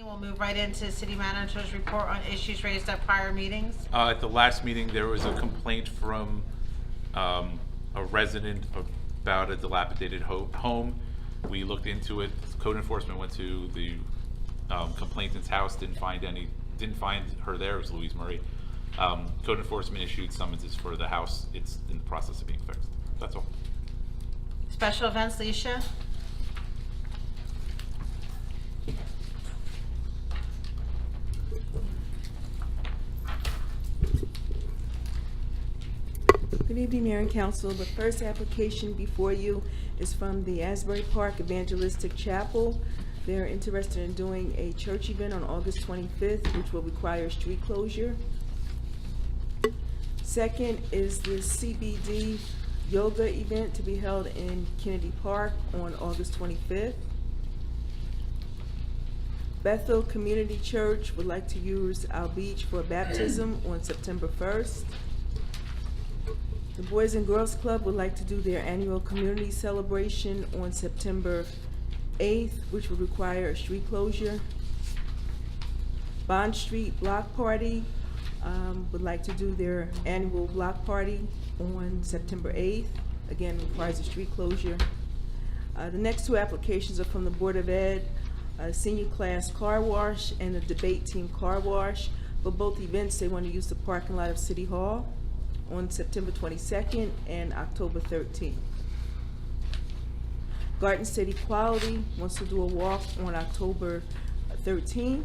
We'll move right into city manager's report on issues raised at prior meetings. At the last meeting, there was a complaint from a resident about a dilapidated home. We looked into it. Code enforcement went to the complainant's house, didn't find her there. It was Louise Murray. Code enforcement issued summonses for the house. It's in the process of being fixed. That's all. Special events, Leisha. Good evening, Mayor and Council. The first application before you is from the Asbury Park Evangelistic Chapel. They're interested in doing a church event on August 25th, which will require street closure. Second is the CBD yoga event to be held in Kennedy Park on August 25th. Bethel Community Church would like to use our beach for baptism on September 1st. The Boys and Girls Club would like to do their annual community celebration on September 8th, which would require a street closure. Bond Street Block Party would like to do their annual block party on September 8th. Again, requires a street closure. The next two applications are from the Board of Ed, Senior Class Car Wash and the Debate Team Car Wash. For both events, they want to use the parking lot of City Hall on September 22nd and October 13th. Garden State Equality wants to do a walk on October 13th.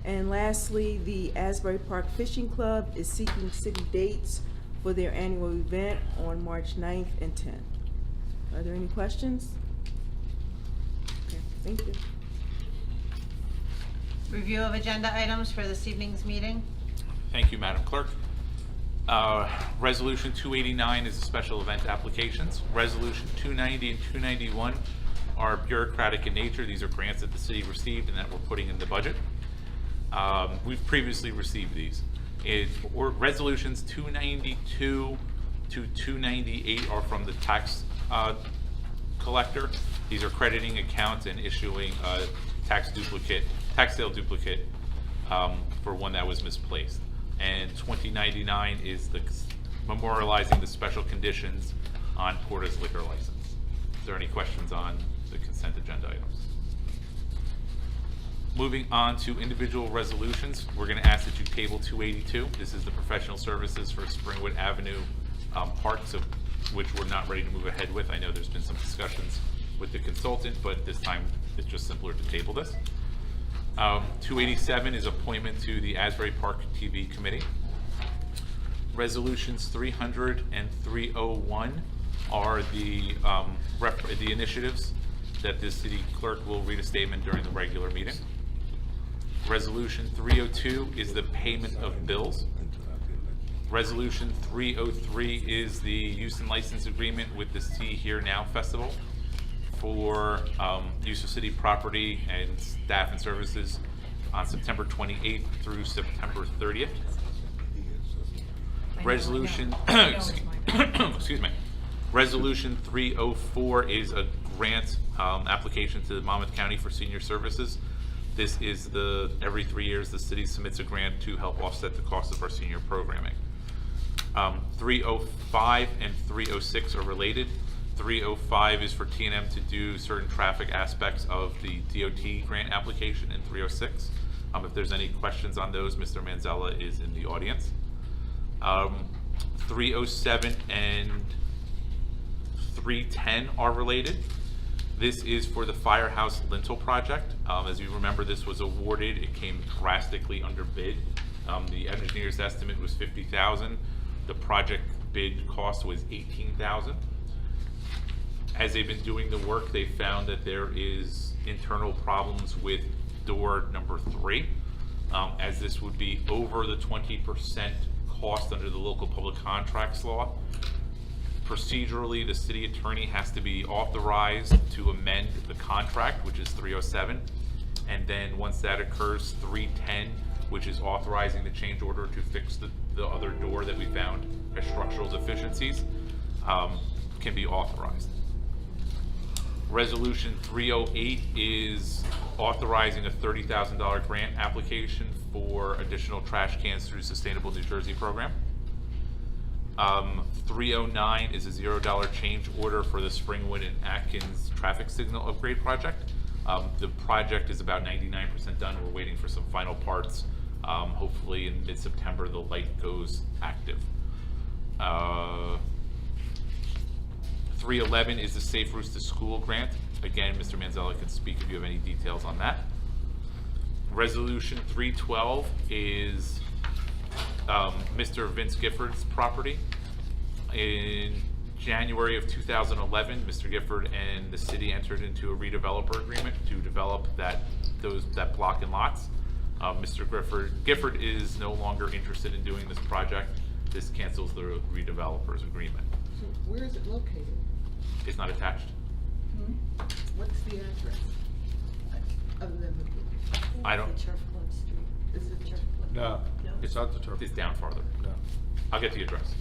And lastly, the Asbury Park Fishing Club is seeking city dates for their annual event on March 9th and 10th. Are there any questions? Okay, thank you. Review of agenda items for this evening's meeting. Thank you, Madam Clerk. Resolution 289 is a special event applications. Resolution 290 and 291 are bureaucratic in nature. These are grants that the city received and that we're putting in the budget. We've previously received these. Resolutions 292 to 298 are from the tax collector. These are crediting accounts and issuing tax sale duplicate for one that was misplaced. And 2099 is the memorializing the special conditions on Porta's liquor license. Is there any questions on the consent agenda items? Moving on to individual resolutions, we're going to ask that you table 282. This is the professional services for Springwood Avenue Park, which we're not ready to move ahead with. I know there's been some discussions with the consultant, but this time it's just simpler to table this. 287 is appointment to the Asbury Park TV Committee. Resolutions 300 and 301 are the initiatives that the city clerk will read a statement during the regular meeting. Resolution 302 is the payment of bills. Resolution 303 is the use and license agreement with the See Here Now Festival for use of city property and staff and services on September 28th through September 30th. Resolution, excuse me. Resolution 304 is a grant application to the Monmouth County for senior services. This is every 3 years the city submits a grant to help offset the cost of our senior programming. 305 and 306 are related. 305 is for T&M to do certain traffic aspects of the DOT grant application in 306. If there's any questions on those, Mr. Manzella is in the audience. 307 and 310 are related. This is for the firehouse lintel project. As you remember, this was awarded. It came drastically under bid. The engineer's estimate was $50,000. The project bid cost was $18,000. As they've been doing the work, they found that there is internal problems with door number 3, as this would be over the 20% cost under the local public contracts law. Procedurally, the city attorney has to be authorized to amend the contract, which is 307, and then once that occurs, 310, which is authorizing the change order to fix the other door that we found has structural deficiencies, can be authorized. Resolution 308 is authorizing a $30,000 grant application for additional trash cans through Sustainable New Jersey program. 309 is a $0 change order for the Springwood and Atkins traffic signal upgrade project. The project is about 99% done. We're waiting for some final parts. Hopefully in mid-September the light goes active. 311 is the Safe Routes to School grant. Again, Mr. Manzella can speak if you have any details on that. Resolution 312 is Mr. Vince Gifford's property. In January of 2011, Mr. Gifford and the city entered into a redeveloper agreement to develop that block and lots. Mr. Gifford is no longer interested in doing this project. This cancels the redeveloper's agreement. So where is it located? It's not attached. What's the address? Other than the, I don't, is it Turf Club? No, it's not the turf. it's down farther. No. I'll get the address.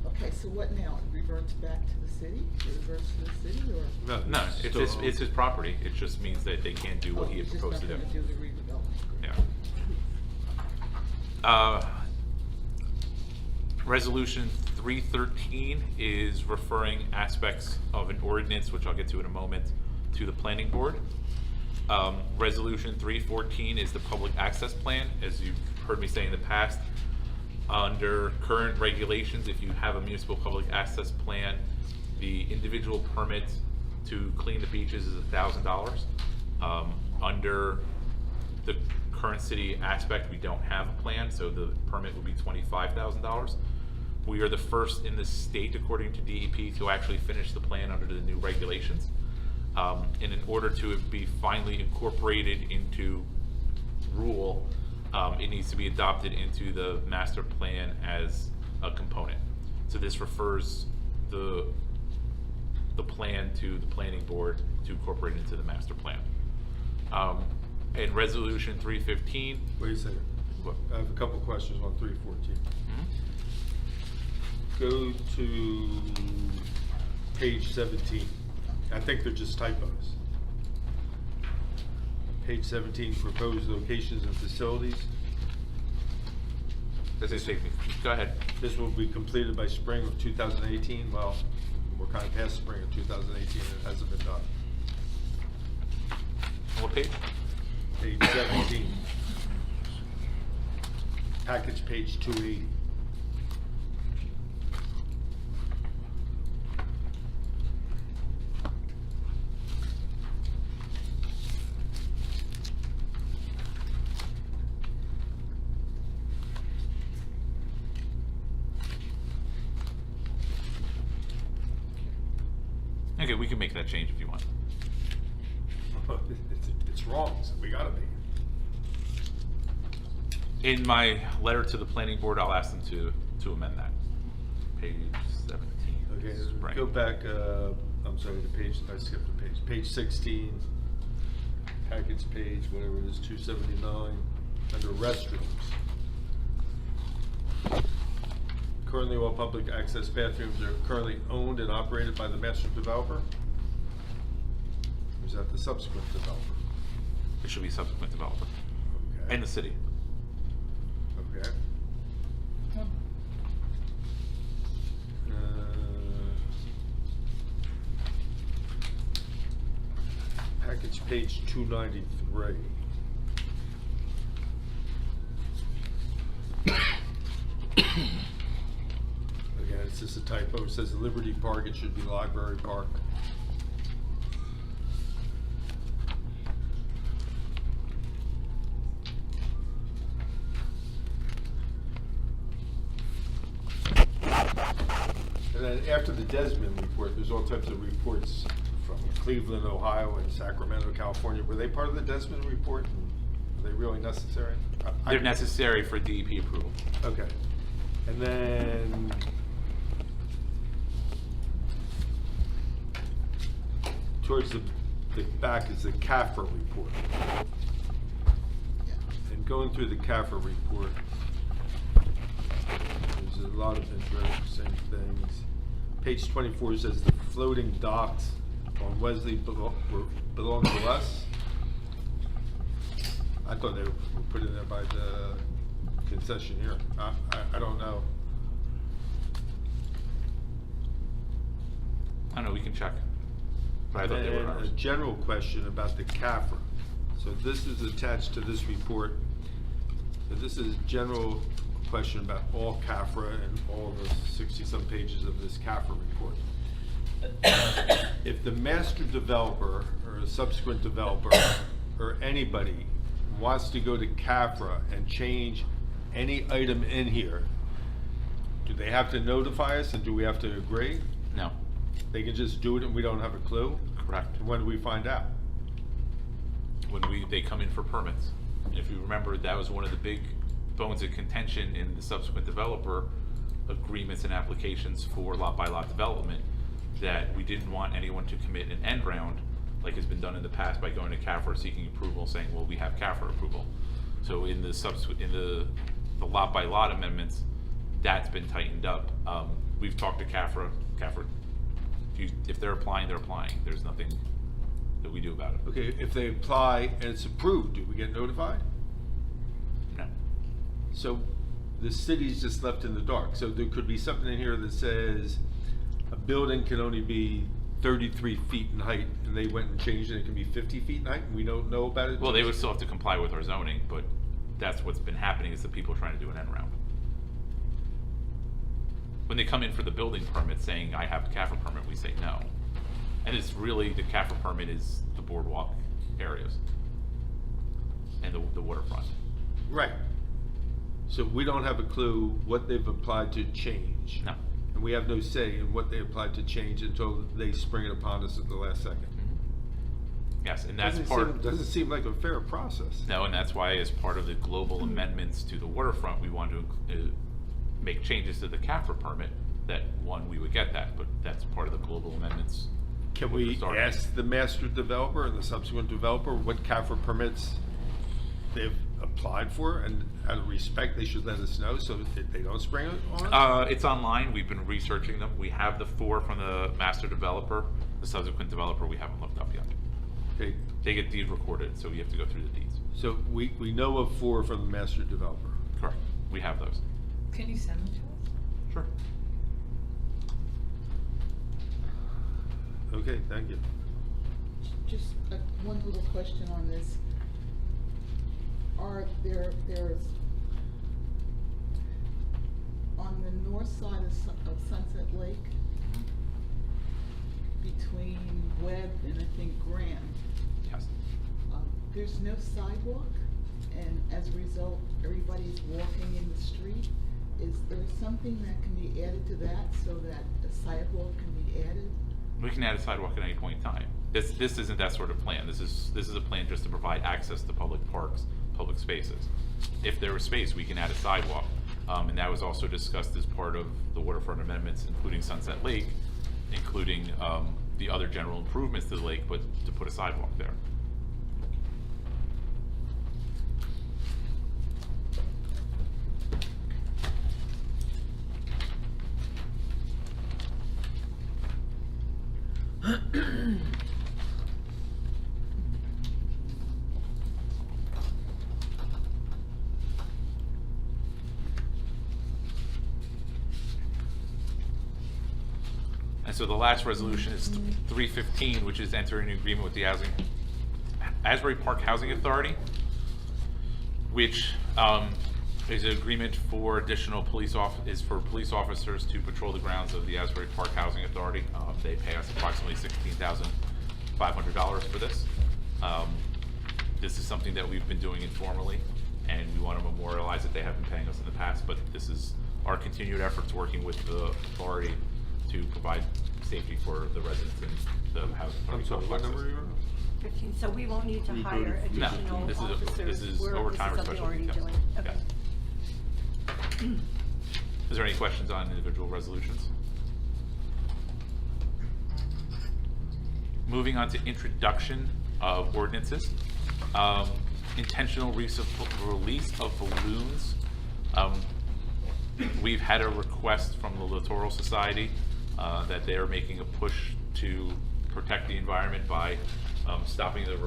Okay, so what now? It reverts back to the city? It reverts to the city or? No, still it's his property. It just means that they can't do what he had proposed to do. It's just not gonna do the redevelopment. Yeah. Resolution 313 is referring aspects of an ordinance, which I'll get to in a moment, to the planning board. Resolution 314 is the public access plan. As you've heard me say in the past, under current regulations, if you have a municipal public access plan, the individual permit to clean the beaches is $1,000. Under the current city aspect, we don't have a plan, so the permit would be $25,000. We are the first in the state, according to DEP, to actually finish the plan under the new regulations. And in order to be finally incorporated into rule, it needs to be adopted into the master plan as a component. So this refers the plan to the planning board to incorporate into the master plan. In resolution 315, Wait a second. what? I have a couple questions on 314. Mhm. Go to page 17. I think they're just typos. Page 17, proposed locations and facilities. Does it take me? Go ahead. This will be completed by spring of 2018. Well, we're kind of past spring of 2018 and it hasn't been done. What page? Page 17. Package page 280. Okay, we can make that change if you want. It's wrong, so we gotta make it. In my letter to the planning board, I'll ask them to amend that. Page 17. Okay, Spring. go back, I'm sorry, the page, I skipped a page. Page 16, package page, whatever it is, 279, under restrooms. Currently, all public access bathrooms are currently owned and operated by the master developer? Or is that the subsequent developer? It should be subsequent developer. Okay. And the city. Okay. Package page 293. Again, it's just a typo. It says Liberty Park, it should be Library Park. And then after the Desmond report, there's all types of reports from Cleveland, Ohio, and Sacramento, California. Were they part of the Desmond report? And are they really necessary? They're necessary for DEP approval. Okay. And then towards the back is the CAFR report. And going through the CAFR report, there's a lot of interesting things. Page 24 says the floating docks on Wesley belong to us? I thought they were put in there by the concessionaire. I don't know. I don't know, we can check. But I thought they were And ours. a general question about the CAFRA. So this is attached to this report. So this is a general question about all CAFRA and all the 60-some pages of this CAFRA report. If the master developer or a subsequent developer or anybody wants to go to CAFRA and change any item in here, do they have to notify us and do we have to agree? No, They can just do it and we don't have a clue? correct. And when do we find out? When they come in for permits. And if you remember, that was one of the big bones of contention in the subsequent developer agreements and applications for lot by lot development, that we didn't want anyone to commit an end round like has been done in the past by going to CAFRA seeking approval, saying, well, we have CAFRA approval. So in the the lot by lot amendments, that's been tightened up. We've talked to CAFRA. CAFRA, if they're applying, they're applying. There's nothing that we do about it. Okay, if they apply and it's approved, do we get notified? No. So the city's just left in the dark. So there could be something in here that says a building can only be 33 feet in height, and they went and changed it, it can be 50 feet in height, and we don't know about it? Well, they would still have to comply with our zoning, but that's what's been happening, is that people are trying to do an end round. When they come in for the building permit saying, I have a CAFRA permit, we say no. And it's really, the CAFRA permit is the boardwalk areas and the waterfront. Right. So we don't have a clue what they've applied to change. No. And we have no say in what they applied to change until they spring it upon us at the last second. Yes, and that's Doesn't seem like a fair process. No, and that's why as part of the global amendments to the waterfront, we wanted to make changes to the CAFRA permit, that one, we would get that, but that's part of the global amendments. Can with the we start. ask the master developer and the subsequent developer what CAFRA permits they've applied for, and out of respect, they should let us know so that they don't spring it on us? It's online, we've been researching them, we have the 4 from the master developer, the subsequent developer we haven't looked up yet. Okay, They get deed recorded, so you have to go through the deeds. so we know of 4 from the master developer. Correct, we have those. Can you send them to us? Sure. Okay, thank you. Just one little question on this. There's, on the north side of Sunset Lake, between Webb and I think Grand, Yes. there's no sidewalk, and as a result, everybody's walking in the street. Is there something that can be added to that so that a sidewalk can be added? We can add a sidewalk at any point in time. This isn't that sort of plan. This is a plan just to provide access to public parks, public spaces. If there was space, we can add a sidewalk. And that was also discussed as part of the waterfront amendments, including Sunset Lake, including the other general improvements to the lake, but to put a sidewalk there. And so the last resolution is 315, which is entering an agreement with the Asbury Park Housing Authority, which is an agreement for additional police officers to patrol the grounds of the Asbury Park Housing Authority. They pay us approximately $16,500 for this. This is something that we've been doing informally, and we want to memorialize that they have been paying us in the past, but this is our continued efforts working with the authority to provide safety for the residents in the housing authority I'm sorry, what complexes. number are you on? 15, so we won't need to hire No, additional this is officers. overtime or This is something special already details. doing. Okay. Yes. Is there any questions on individual resolutions? Moving on to introduction of ordinances. Intentional release of balloons. We've had a request from the Littoral Society that they are making a push to protect the environment by stopping the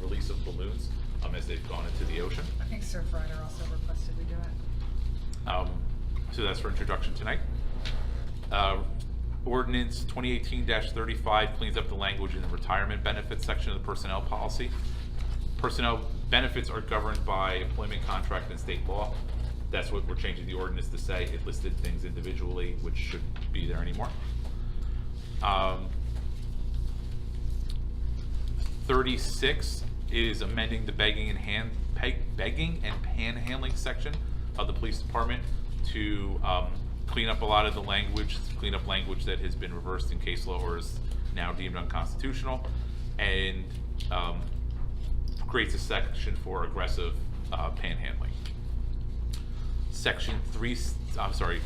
release of balloons as they've gone into the ocean. I think Surf Rider also requested we do it. So that's for introduction tonight. Ordinance 2018-35 cleans up the language in the retirement benefits section of the personnel policy. Personnel benefits are governed by employment contract and state law. That's what we're changing the ordinance to say. It listed things individually, which shouldn't be there anymore. 36 is amending the begging and panhandling section of the police department to clean up a lot of the language, clean up language that has been reversed in case law or is now deemed unconstitutional, and creates a section for aggressive panhandling. Section 3,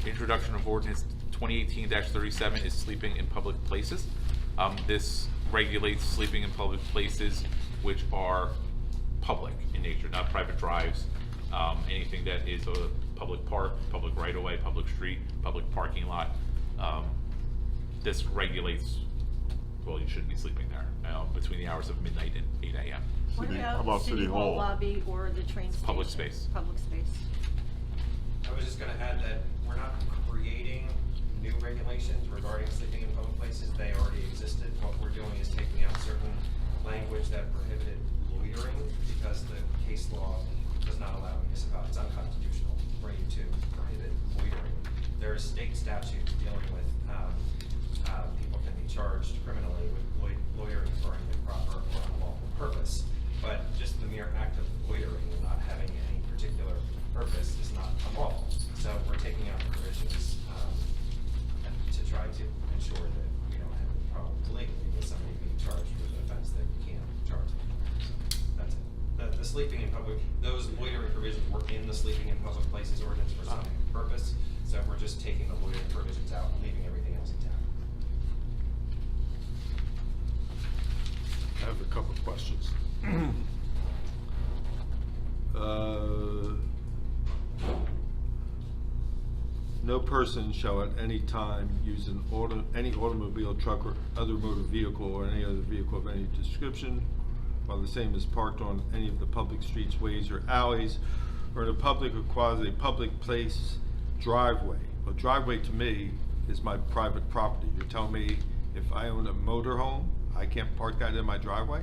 introduction of ordinance 2018-37 is sleeping in public places. This regulates sleeping in public places which are public in nature, not private drives, anything that is a public park, public right-of-way, public street, public parking lot. This regulates, well, you shouldn't be sleeping there between the hours of midnight and 8 a.m. What How about City Hall lobby or the train station? Public space. Public space. I was just gonna add that we're not creating new regulations regarding sleeping in public places. They already existed. What we're doing is taking out certain language that prohibited loitering because the case law does not allow it's unconstitutional for you to prohibit loitering. There are state statutes dealing with people can be charged criminally with loitering for an improper or unlawful purpose. But just the mere act of loitering and not having any particular purpose is not unlawful. So we're taking out the provisions to try to ensure that we don't have any problems legally with somebody being charged with an offense that you can't charge them. So that's it. The sleeping in public, those loitering provisions were in the sleeping in public places ordinance for some purpose. So we're just taking the loitering provisions out and leaving everything else intact. I have a couple of questions. No person shall at any time use any automobile, truck, or other motor vehicle or any other vehicle of any description while the same is parked on any of the public streets, ways, or alleys, or in a public or quasi-public place driveway. Well, driveway to me is my private property. You're telling me if I own a motorhome, I can't park that in my driveway?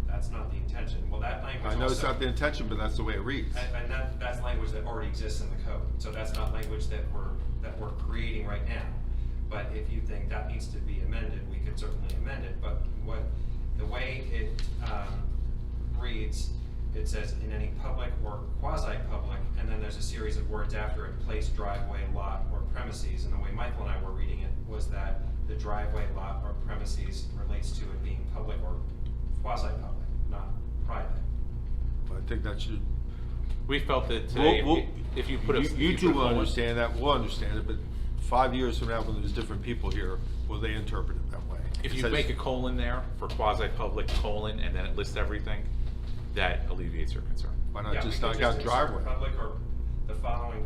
That's not the intention. Well, that language I know it's also- not the intention, but that's the way it reads. And that's language that already exists in the code, so that's not language that we're creating right now. But if you think that needs to be amended, we could certainly amend it, but the way it reads, it says in any public or quasi-public, and then there's a series of words after it, place, driveway, lot, or premises, and the way Michael and I were reading it was that the driveway, lot, or premises relates to it being public or quasi-public, not private. I think that should. We felt that today, Well, if you put a. You if two put a will colon- understand that, we'll understand it, but 5 years from now, when there's different people here, will they interpret it that way? If It you says- make a colon there for quasi-public colon, and then it lists everything, that alleviates your concern. Why not Yeah, just we could knock out insert driveway? Public or the following.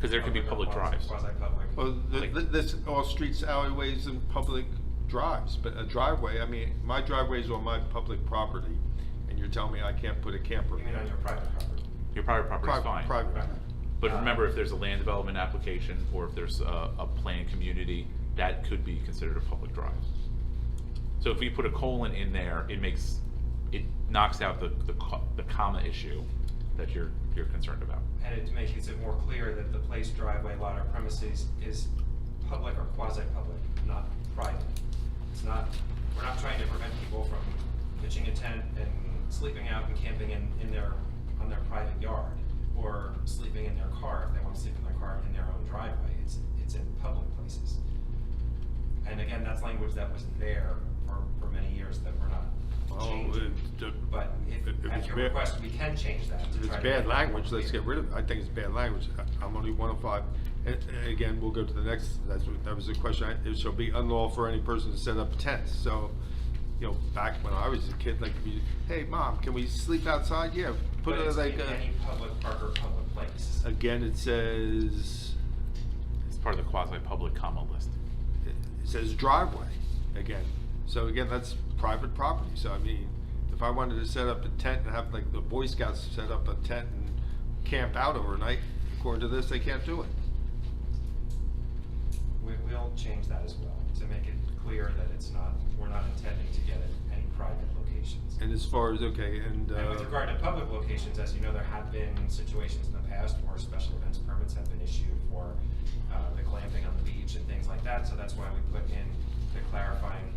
'Cause there could be public drives. Quasi-public. Well, Like- this, all streets, alleyways, and public drives, but a driveway, I mean, my driveway's on my public property, and you're telling me I can't put a camper? You mean on your private property? Your private property is fine. Private. But remember, if there's a land development application, or if there's a planned community, that could be considered a public drive. So if we put a colon in there, it knocks out the comma issue that you're concerned about. And it makes it more clear that the place, driveway, lot, or premises is public or quasi-public, not private. It's not, we're not trying to prevent people from pitching a tent and sleeping out and camping on their private yard, or sleeping in their car if they want to sleep in their car in their own driveway. It's in public places. And again, that's language that was there for many years that we're not Well, changing. But if at it's your bad- request, we can change that to If it's try to. bad make it language, more let's clear. get rid of it. I think it's bad language. I'm only 1 of 5. And again, we'll go to the next, that was the question. It shall be unlawful for any person to set up tents. So, back when I was a kid, like, hey, Mom, can we sleep outside? Yeah, put But it it's like, in any public park or public place. again, it says, It's part of the quasi-public comma list. driveway, again. So again, that's private property. So I mean, if I wanted to set up a tent and have like the Boy Scouts set up a tent and camp out overnight, according to this, they can't do it. We'll change that as well, to make it clear that it's not, we're not intending to get at any private locations. And as far as, okay, And with regard to public locations, as you know, there have been situations in the past where special events permits have been issued for the glamping on the beach and things like that, so that's why we put in the clarifying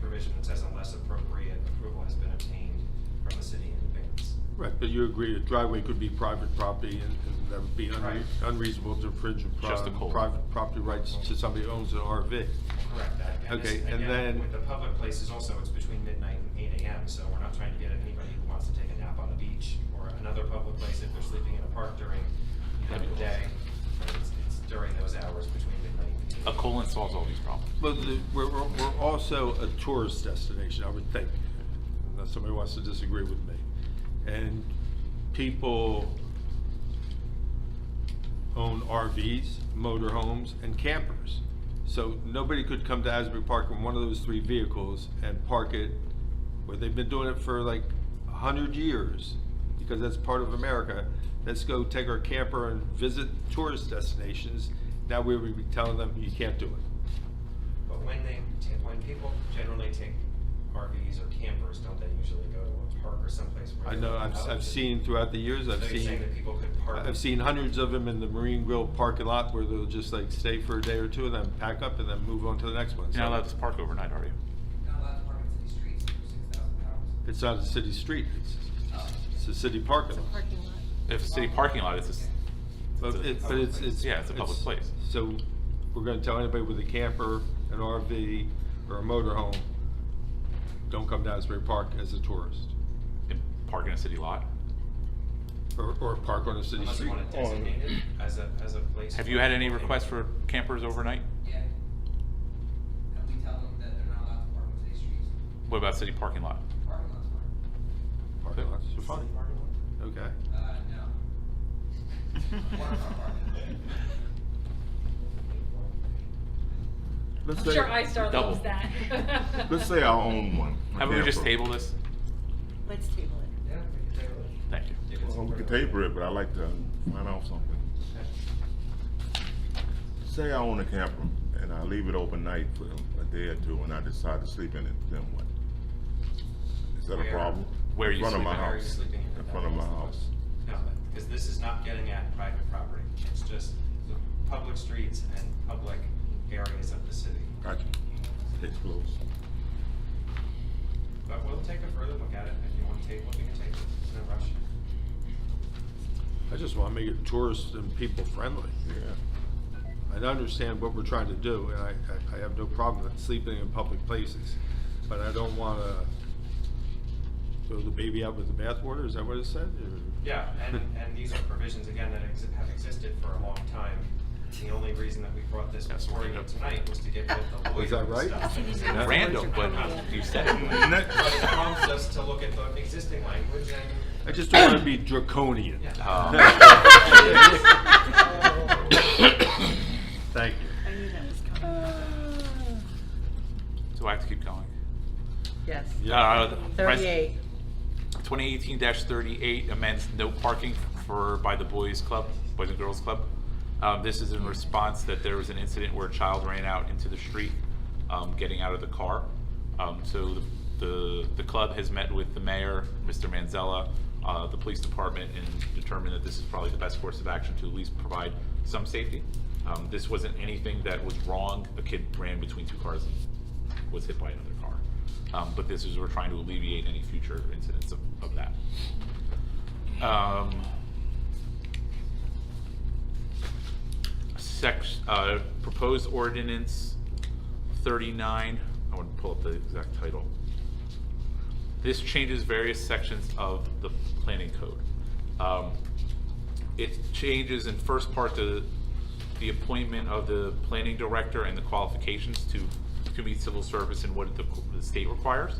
provision that says unless appropriate approval has been obtained from the city in advance. right, but you agree a driveway could be private property and that would be Right. unreasonable to infringe Just a upon COLA. private property rights to somebody who owns an RV. Correct that. Okay, this- and again, then- with the public places also, it's between midnight and 8 AM, so we're not trying to get at anybody who wants to take a nap on the beach or another public place if they're sleeping in a park during, the day. But it's during those hours between midnight and 8 A colon solves all these problems. But we're also a tourist destination, I would think, unless somebody wants to disagree with me. And people own RVs, motorhomes, and campers. So nobody could come to Asbury Park in one of those three vehicles and park it where they've been doing it for like 100 years, because that's part of America. Let's go take our camper and visit tourist destinations. Now we would be telling them you can't do it. But when people generally take RVs or campers, don't they usually go to a park or someplace where? I know, I've seen throughout the years, So you're saying that people could park? I've seen hundreds of them in the Marine Grill parking lot where they'll just like stay for a day or two and then pack up and then move on to the next one. You're not So allowed to park overnight, are you? Not allowed to park in city streets for £6,000. it's not a city street, it's a city parking lot. Parking lot. If it's a city parking lot, it's But it's. Yeah, it's a public place. So we're gonna tell anybody with a camper, an RV, or a motorhome, don't come to Asbury Park as a tourist. and park in a city lot. Or park on a city Unless you street. want to designate it as a place. Have for you had any people. requests for campers overnight? Yeah. And we tell them that they're not allowed to park on city streets. What about city parking lot? Parking lots fine. Parking lots are fine. Okay. No. Waterfront parking. Let's I'm say, sure iStar Double. loves that. let's say I own one. a How about we just camper. table this? Let's table it. Yeah, we can table it. Thank you. If it's Well, we can appropriate. table it, but I'd like to find out something. Okay. Say I own a camper and I leave it overnight for a day or two and I decide to sleep in it, then what? Is that a Where? problem? Where are you In front of my sleeping? Where are you house. sleeping In front of my house. No, because this is not getting at private property. It's just the public streets and public areas of the city. Gotcha. It's close. But we'll take a further look at it. If you want to table it, we can table it. No rush. I just wanna make it tourist and people friendly. Yeah. I understand what we're trying to do, and I have no problem with sleeping in public places, but I don't wanna throw the baby out with the bathwater, is that what it said? Or- Yeah, and these are provisions, again, that have existed for a long time. The only reason that we brought this That's before you random. tonight was to get rid of the lawyer Is that and right? stuff. Yeah. Random, but you said it. But it prompts us to look at the existing language and. I just don't wanna be draconian. Yeah. Thank you. I knew that was coming. Do I have to keep going? Yes. Yeah. 38. 2018-38 amends no parking by the Boys and Girls Club. This is in response that there was an incident where a child ran out into the street, getting out of the car. So the club has met with the mayor, Mr. Manzella, the police department, and determined that this is probably the best course of action to at least provide some safety. This wasn't anything that was wrong. A kid ran between two cars and was hit by another car. But this is, we're trying to alleviate any future incidents of that. Proposed ordinance 39, I want to pull up the exact title. This changes various sections of the planning code. It changes in first part the appointment of the planning director and the qualifications to meet civil service and what the state requires.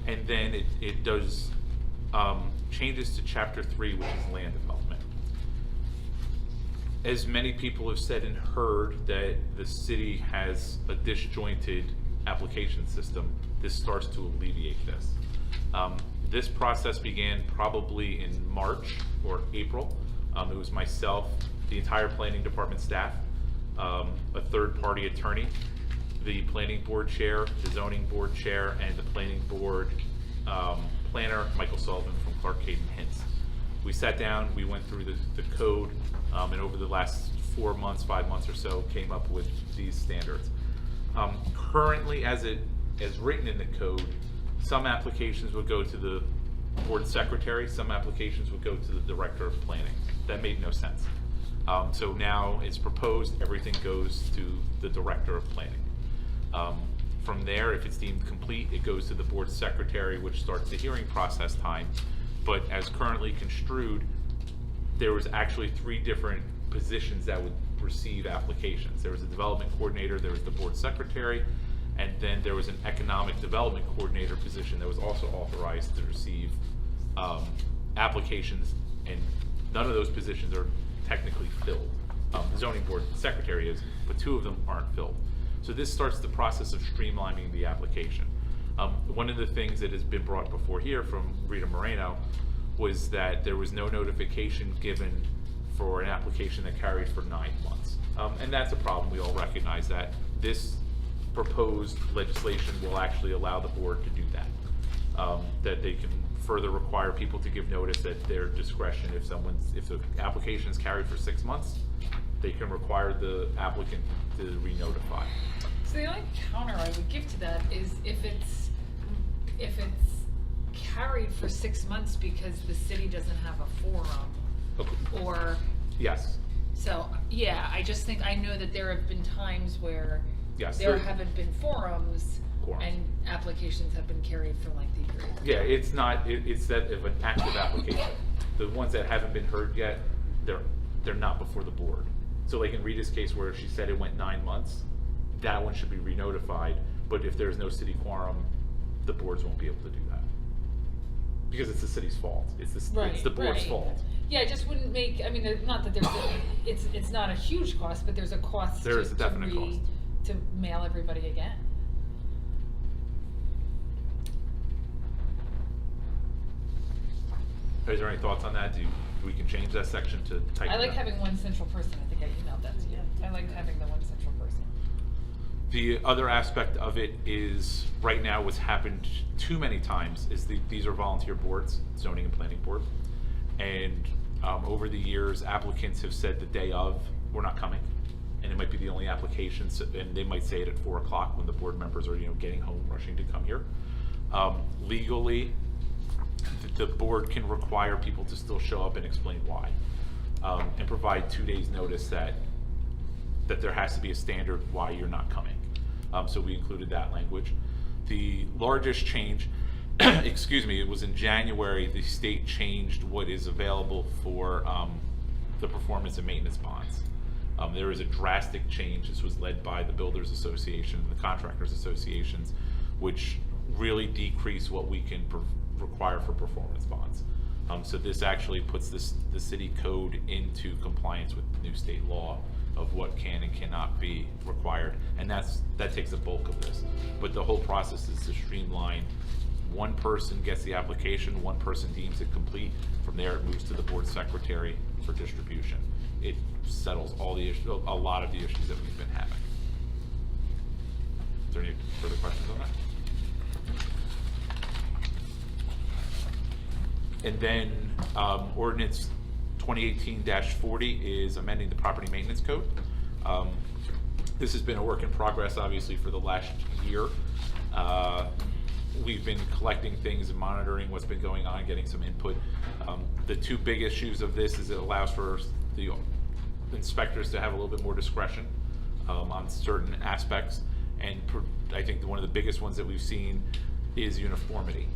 And then it does changes to chapter 3, which is land development. As many people have said and heard, that the city has a disjointed application system, this starts to alleviate this. This process began probably in March or April. It was myself, the entire planning department staff, a third-party attorney, the planning board chair, the zoning board chair, and the planning board planner, Michael Sullivan from Clark Caden Hints. We sat down, we went through the code, and over the last 4 months, 5 months or so, came up with these standards. Currently, as written in the code, some applications would go to the board secretary, some applications would go to the director of planning. That made no sense. So now it's proposed, everything goes to the director of planning. From there, if it's deemed complete, it goes to the board secretary, which starts the hearing process time. But as currently construed, there was actually 3 different positions that would receive applications. There was a development coordinator, there was the board secretary, and then there was an economic development coordinator position that was also authorized to receive applications, and none of those positions are technically filled. The zoning board secretary is, but 2 of them aren't filled. So this starts the process of streamlining the application. One of the things that has been brought before here from Rita Moreno was that there was no notification given for an application that carried for 9 months. And that's a problem, we all recognize that. This proposed legislation will actually allow the board to do that. That they can further require people to give notice at their discretion. If the application is carried for 6 months, they can require the applicant to re-notify. So the only counter I would give to that is if it's carried for 6 months because the city doesn't have a forum, Okay. or, Yes, so, yeah, I just think, I know that there have been times where yes. there haven't been forums Quorums. and applications have been carried for lengthy periods. Yeah, it's not, it's that of an active application. The ones that haven't been heard yet, they're not before the board. So like in Rita's case where she said it went 9 months, that one should be re-notified, but if there's no city quorum, the boards won't be able to do that. Because it's the city's fault, it's the board's Right. fault. Yeah, it just wouldn't make, I mean, not that there's, it's not a huge cost, but there's a cost There is a definite cost. to mail everybody again. Is there any thoughts on that? We can change that section to tighten I like that. having one central person, I think I emailed that to you. I like having the one central person. The other aspect of it is, right now what's happened too many times is these are volunteer boards, zoning and planning board. And over the years, applicants have said the day of, we're not coming. And it might be the only application, and they might say it at 4 o'clock when the board members are, getting home, rushing to come here. Legally, the board can require people to still show up and explain why. And provide 2 days notice that there has to be a standard why you're not coming. So we included that language. The largest change, excuse me, it was in January, the state changed what is available for the performance and maintenance bonds. There was a drastic change. This was led by the Builders Association and the Contractors Associations, which really decreased what we can require for performance bonds. So this actually puts the city code into compliance with new state law of what can and cannot be required, and that takes the bulk of this. But the whole process is to streamline. One person gets the application, one person deems it complete. From there, it moves to the board secretary for distribution. It settles all the issues, a lot of the issues that we've been having. Is there any further questions on that? And then ordinance 2018-40 is amending the property maintenance code. This has been a work in progress, obviously, for the last year. We've been collecting things and monitoring what's been going on, getting some input. The 2 big issues of this is it allows for the inspectors to have a little bit more discretion on certain aspects. And I think one of the biggest ones that we've seen is uniformity.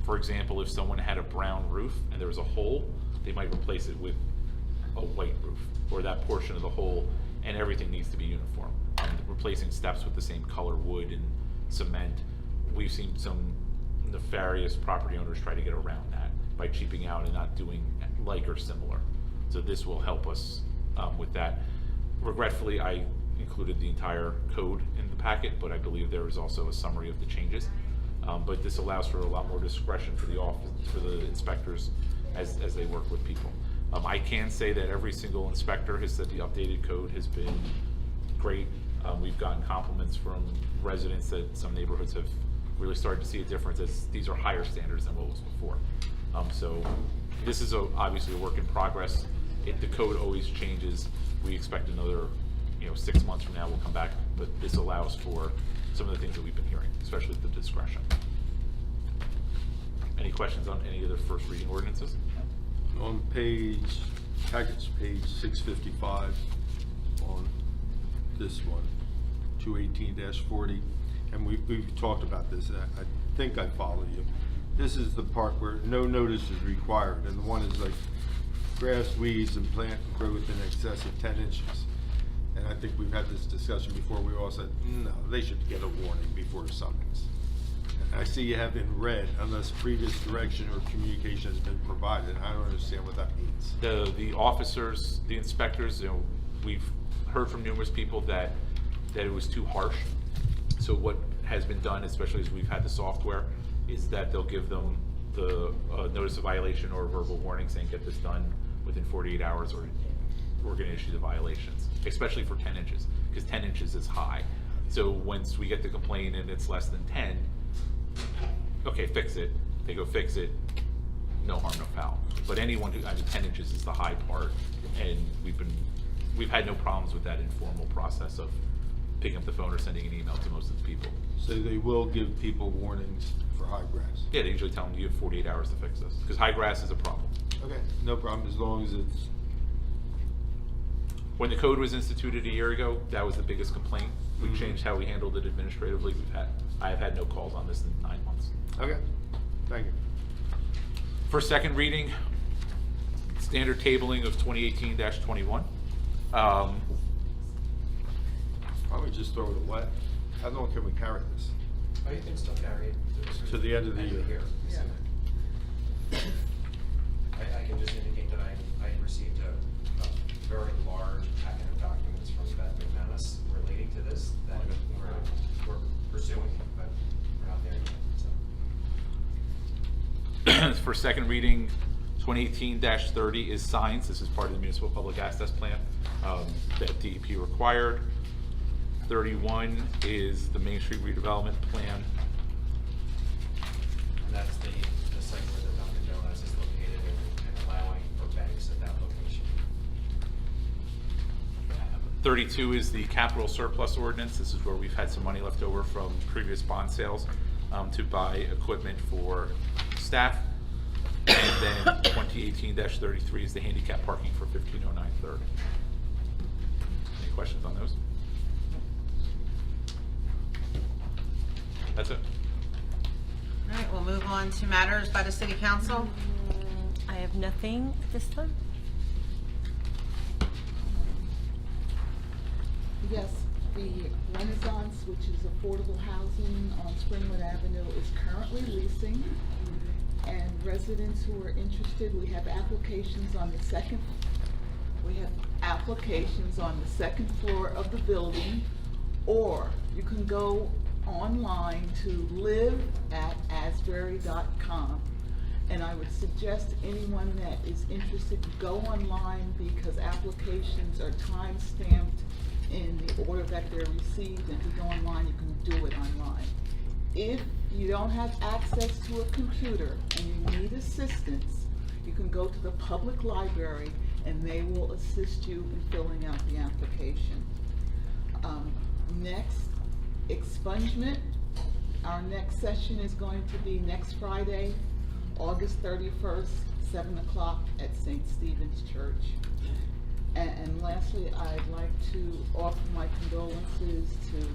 For example, if someone had a brown roof and there was a hole, they might replace it with a white roof, or that portion of the hole, and everything needs to be uniform. Replacing steps with the same color wood and cement. We've seen some nefarious property owners try to get around that by cheaping out and not doing like or similar. So this will help us with that. Regretfully, I included the entire code in the packet, but I believe there is also a summary of the changes. But this allows for a lot more discretion for the office, for the inspectors as they work with people. I can say that every single inspector has said the updated code has been great. We've gotten compliments from residents that some neighborhoods have really started to see a difference, as these are higher standards than what was before. So this is obviously a work in progress. The code always changes. We expect another 6 months from now we'll come back, but this allows for some of the things that we've been hearing, especially the discretion. Any questions on any of the first reading ordinances? On package page 655, on this one, 218-40, and we've talked about this, and I think I follow you. This is the part where no notice is required, and the one is like grass, weeds, and plant growth in excess of 10 inches. And I think we've had this discussion before. We all said, no, they should get a warning before a summons. I see you have in red, unless previous direction or communication has been provided. I don't understand what that means. The officers, the inspectors, we've heard from numerous people that it was too harsh. So what has been done, especially as we've had the software, is that they'll give them the notice of violation or a verbal warning saying get this done within 48 hours or we're going to issue the violations, especially for 10 inches, because 10 inches is high. So once we get the complaint and it's less than 10, okay, fix it. They go fix it, no harm, no foul. But anyone who, 10 inches is the high part, and we've had no problems with that informal process of picking up the phone or sending an email to most of the people. So they will give people warnings for high grass. Yeah, they usually tell them you have 48 hours to fix this, because high grass is a problem. Okay, no problem, as long as it's, When the code was instituted a year ago, that was the biggest complaint. We changed how we handled it administratively. I have had no calls on this in 9 months. okay, thank you. For second reading, standard tabling of 2018-21. Why don't we just throw it away? How long can we carry this? Oh, you can still carry it To the end of the year. Yeah. I can just indicate that I received a very large packet of documents from Beth McManus relating to this that we're pursuing, but we're not there yet, so. For second reading, 2018-30 is signs. This is part of the municipal public access plan that DEP required. 31 is the Main Street redevelopment plan. And that's the site where the Dunkin' Donuts is located and allowing for banks at that location. 32 is the capital surplus ordinance. This is where we've had some money left over from previous bond sales to buy equipment for staff. And then 2018-33 is the handicap parking for 1509 Third. Any questions on those? That's it. All right, we'll move on to matters by the city council. I have nothing at this time. Yes, the Renaissance, which is affordable housing on Springwood Avenue, is currently leasing. And residents who are interested, we have applications on the second floor of the building, or you can go online to live@asbury.com. And I would suggest anyone that is interested to go online, because applications are time-stamped in the order that they're received, and if you go online, you can do it online. If you don't have access to a computer and you need assistance, you can go to the public library and they will assist you in filling out the application. Next, expungement. Our next session is going to be next Friday, August 31st, 7 o'clock at St. Stephen's Church. And lastly, I'd like to offer my condolences to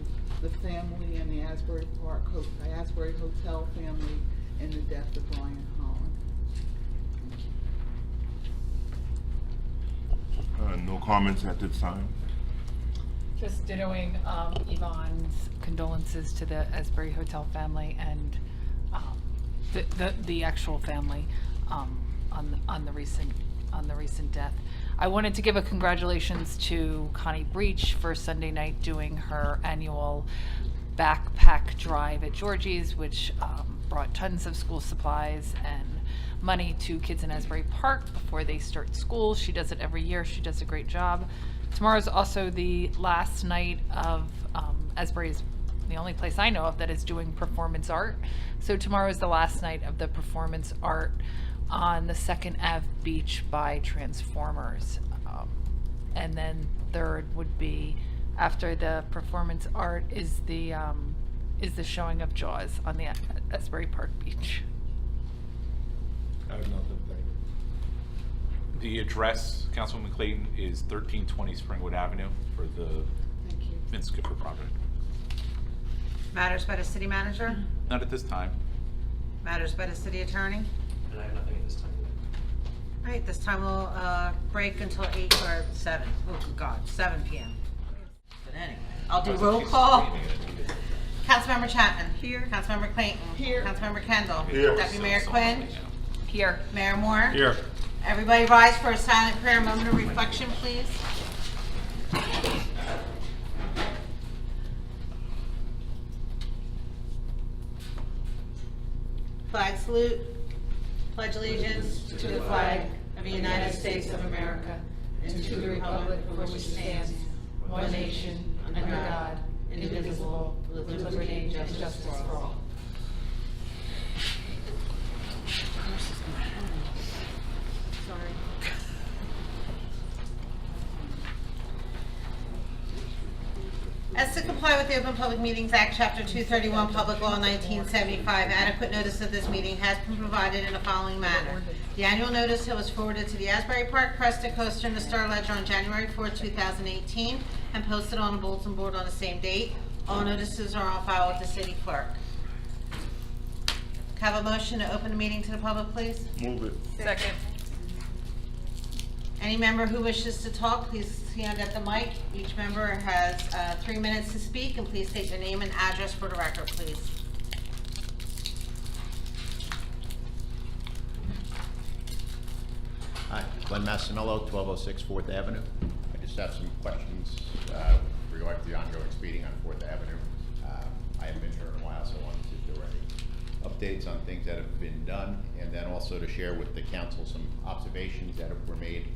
the family and the Asbury Hotel family in the death of Brian Holland. No comments at this time? Just dittoing Yvonne's condolences to the Asbury Hotel family and the actual family on the recent death. I wanted to give a congratulations to Connie Breach for Sunday night doing her annual backpack drive at Georgie's, which brought tons of school supplies and money to kids in Asbury Park before they start school. She does it every year. She does a great job. Tomorrow's also the last night of Asbury's the only place I know of that is doing performance art. So tomorrow is the last night of the performance art on the 2nd Ave beach by Transformers. And then third would be, after the performance art, is the showing of Jaws on the Asbury Park beach. I have nothing, thank you. The address, Councilwoman Clayton, is 1320 Springwood Avenue for the Thank you. Vince Skipper project. Matters by the city manager? Not at this time. Matters by the city attorney? And I have nothing at this time. All right, this time we'll break until 8 or 7. Oh, good God, 7 p.m. But anyway, I'll do roll call. Councilmember Chapman. Here. Councilmember Clayton. Here. Councilmember Kendall. Here. Deputy Mayor Quinn. Here. Mayor Moore. Here. Everybody rise for a silent prayer, moment of reflection, please. Flag salute. Pledge allegiance to the flag of the United States of America and to the republic for which it stands, one nation, under God, indivisible, with liberty and justice for all. As to comply with the Open Public Meetings Act, Chapter 231, Public Law 1975, adequate notice of this meeting has been provided in the following manner. The annual notice was forwarded to the Asbury Park Press, the Coaster, and the Star Ledger on January 4, 2018, and posted on the bulletin board on the same date. All notices are on file with the city clerk. Can I have a motion to open the meeting to the public, please? Move it. Second. Any member who wishes to talk, please stand at the mic. Each member has 3 minutes to speak, and please state your name and address for the record, please. Hi, Glenn Massinello, 1206 4th Avenue. I just have some questions regarding the ongoing speeding on 4th Avenue. I haven't been here in a while, so I wanted to see if there were any updates on things that have been done, and then also to share with the council some observations that were made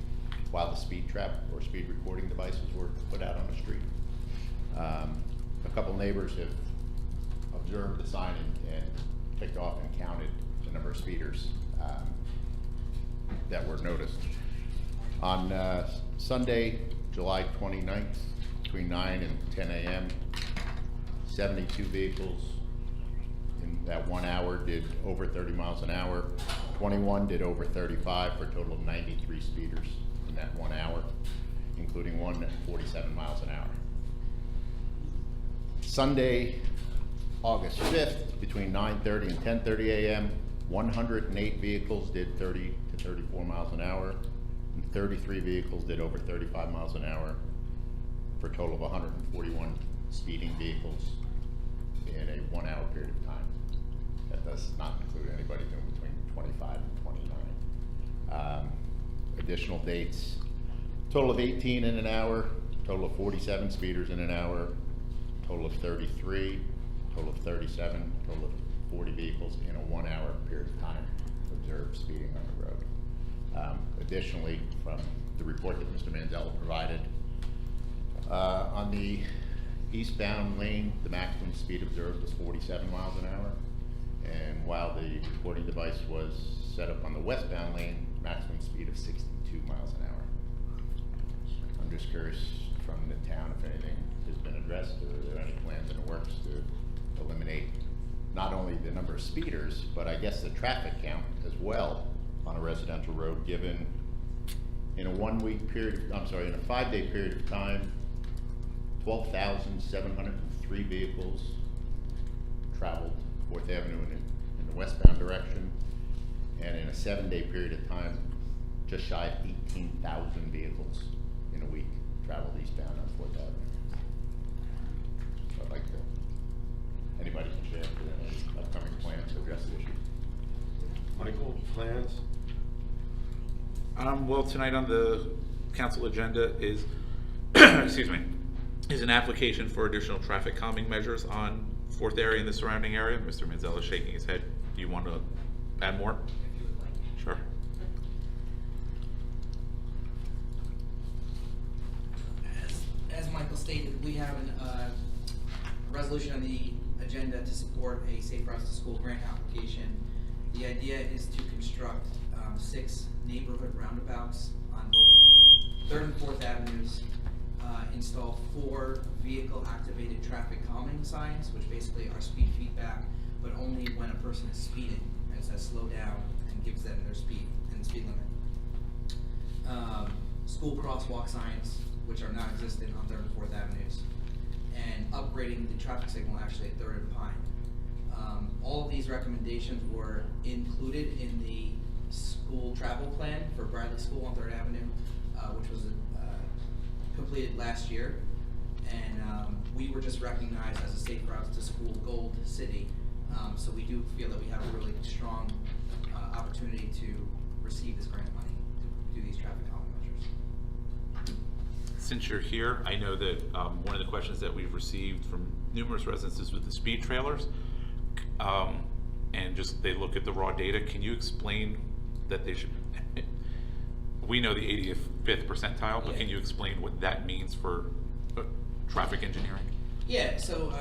while the speed trap or speed recording devices were put out on the street. A couple neighbors have observed the sign and picked off and counted the number of speeders that were noticed. On Sunday, July 29th, between 9 and 10 a.m., 72 vehicles in that 1 hour did over 30 miles an hour. 21 did over 35 for a total of 93 speeders in that 1 hour, including one at 47 miles an hour. Sunday, August 5th, between 9:30 and 10:30 a.m., 108 vehicles did 30 to 34 miles an hour, and 33 vehicles did over 35 miles an hour, for a total of 141 speeding vehicles in a 1 hour period of time. That does not include anybody doing between 25 and 29. Additional dates, total of 18 in an hour, total of 47 speeders in an hour, total of 33, total of 37, total of 40 vehicles in a 1 hour period of time observed speeding on the road. Additionally, from the report that Mr. Manzella provided, on the eastbound lane, the maximum speed observed was 47 miles an hour. And while the recording device was set up on the westbound lane, maximum speed of 62 miles an hour. I'm just curious from the town if anything has been addressed, or are there any plans in the works to eliminate not only the number of speeders, but I guess the traffic count as well on a residential road, given in a 1 week period, I'm sorry, in a 5 day period of time, 12,703 vehicles traveled 4th Avenue in the westbound direction, and in a 7 day period of time, just shy of 18,000 vehicles in a week traveled eastbound on 4th Avenue. So I'd like to, anybody can share if there are any upcoming plans to address the issue. Michael, plans? Well, tonight on the council agenda is, excuse me, is an application for additional traffic calming measures on Fourth Area and the surrounding area. Mr. Manzella is shaking his head. Do you want to add more? If you would like. Sure. As Michael stated, we have a resolution on the agenda to support a Safe Routes to School grant application. The idea is to construct 6 neighborhood roundabouts on both 3rd and 4th Avenues, install 4 vehicle-activated traffic calming signs, which basically are speed feedback, but only when a person is speeding, and it says slow down and gives them their speed and speed limit. School crosswalk signs, which are non-existent on 3rd and 4th Avenues, and upgrading the traffic signal actually at 3rd and Pine. All of these recommendations were included in the school travel plan for Bradley School on 3rd Avenue, which was completed last year. And we were just recognized as a Safe Routes to School Gold City. So we do feel that we have a really strong opportunity to receive this grant money to do these traffic calming measures. Since you're here, I know that one of the questions that we've received from numerous residents is with the speed trailers. And just they look at the raw data. Can you explain that they should, we know the 85th percentile, but Yeah. can you explain what that means for traffic engineering? Yeah, so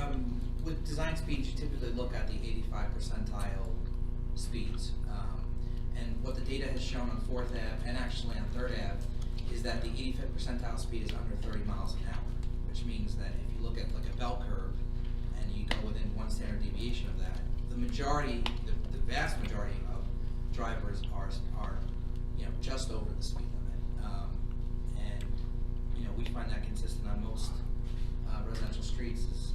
with design speeds, you typically look at the 85 percentile speeds. And what the data has shown on 4th Ave and actually on 3rd Ave is that the 85th percentile speed is under 30 miles an hour, which means that if you look at like a bell curve and you go within 1 standard deviation of that, the majority, the vast majority of drivers are just over the speed limit. And we find that consistent on most residential streets is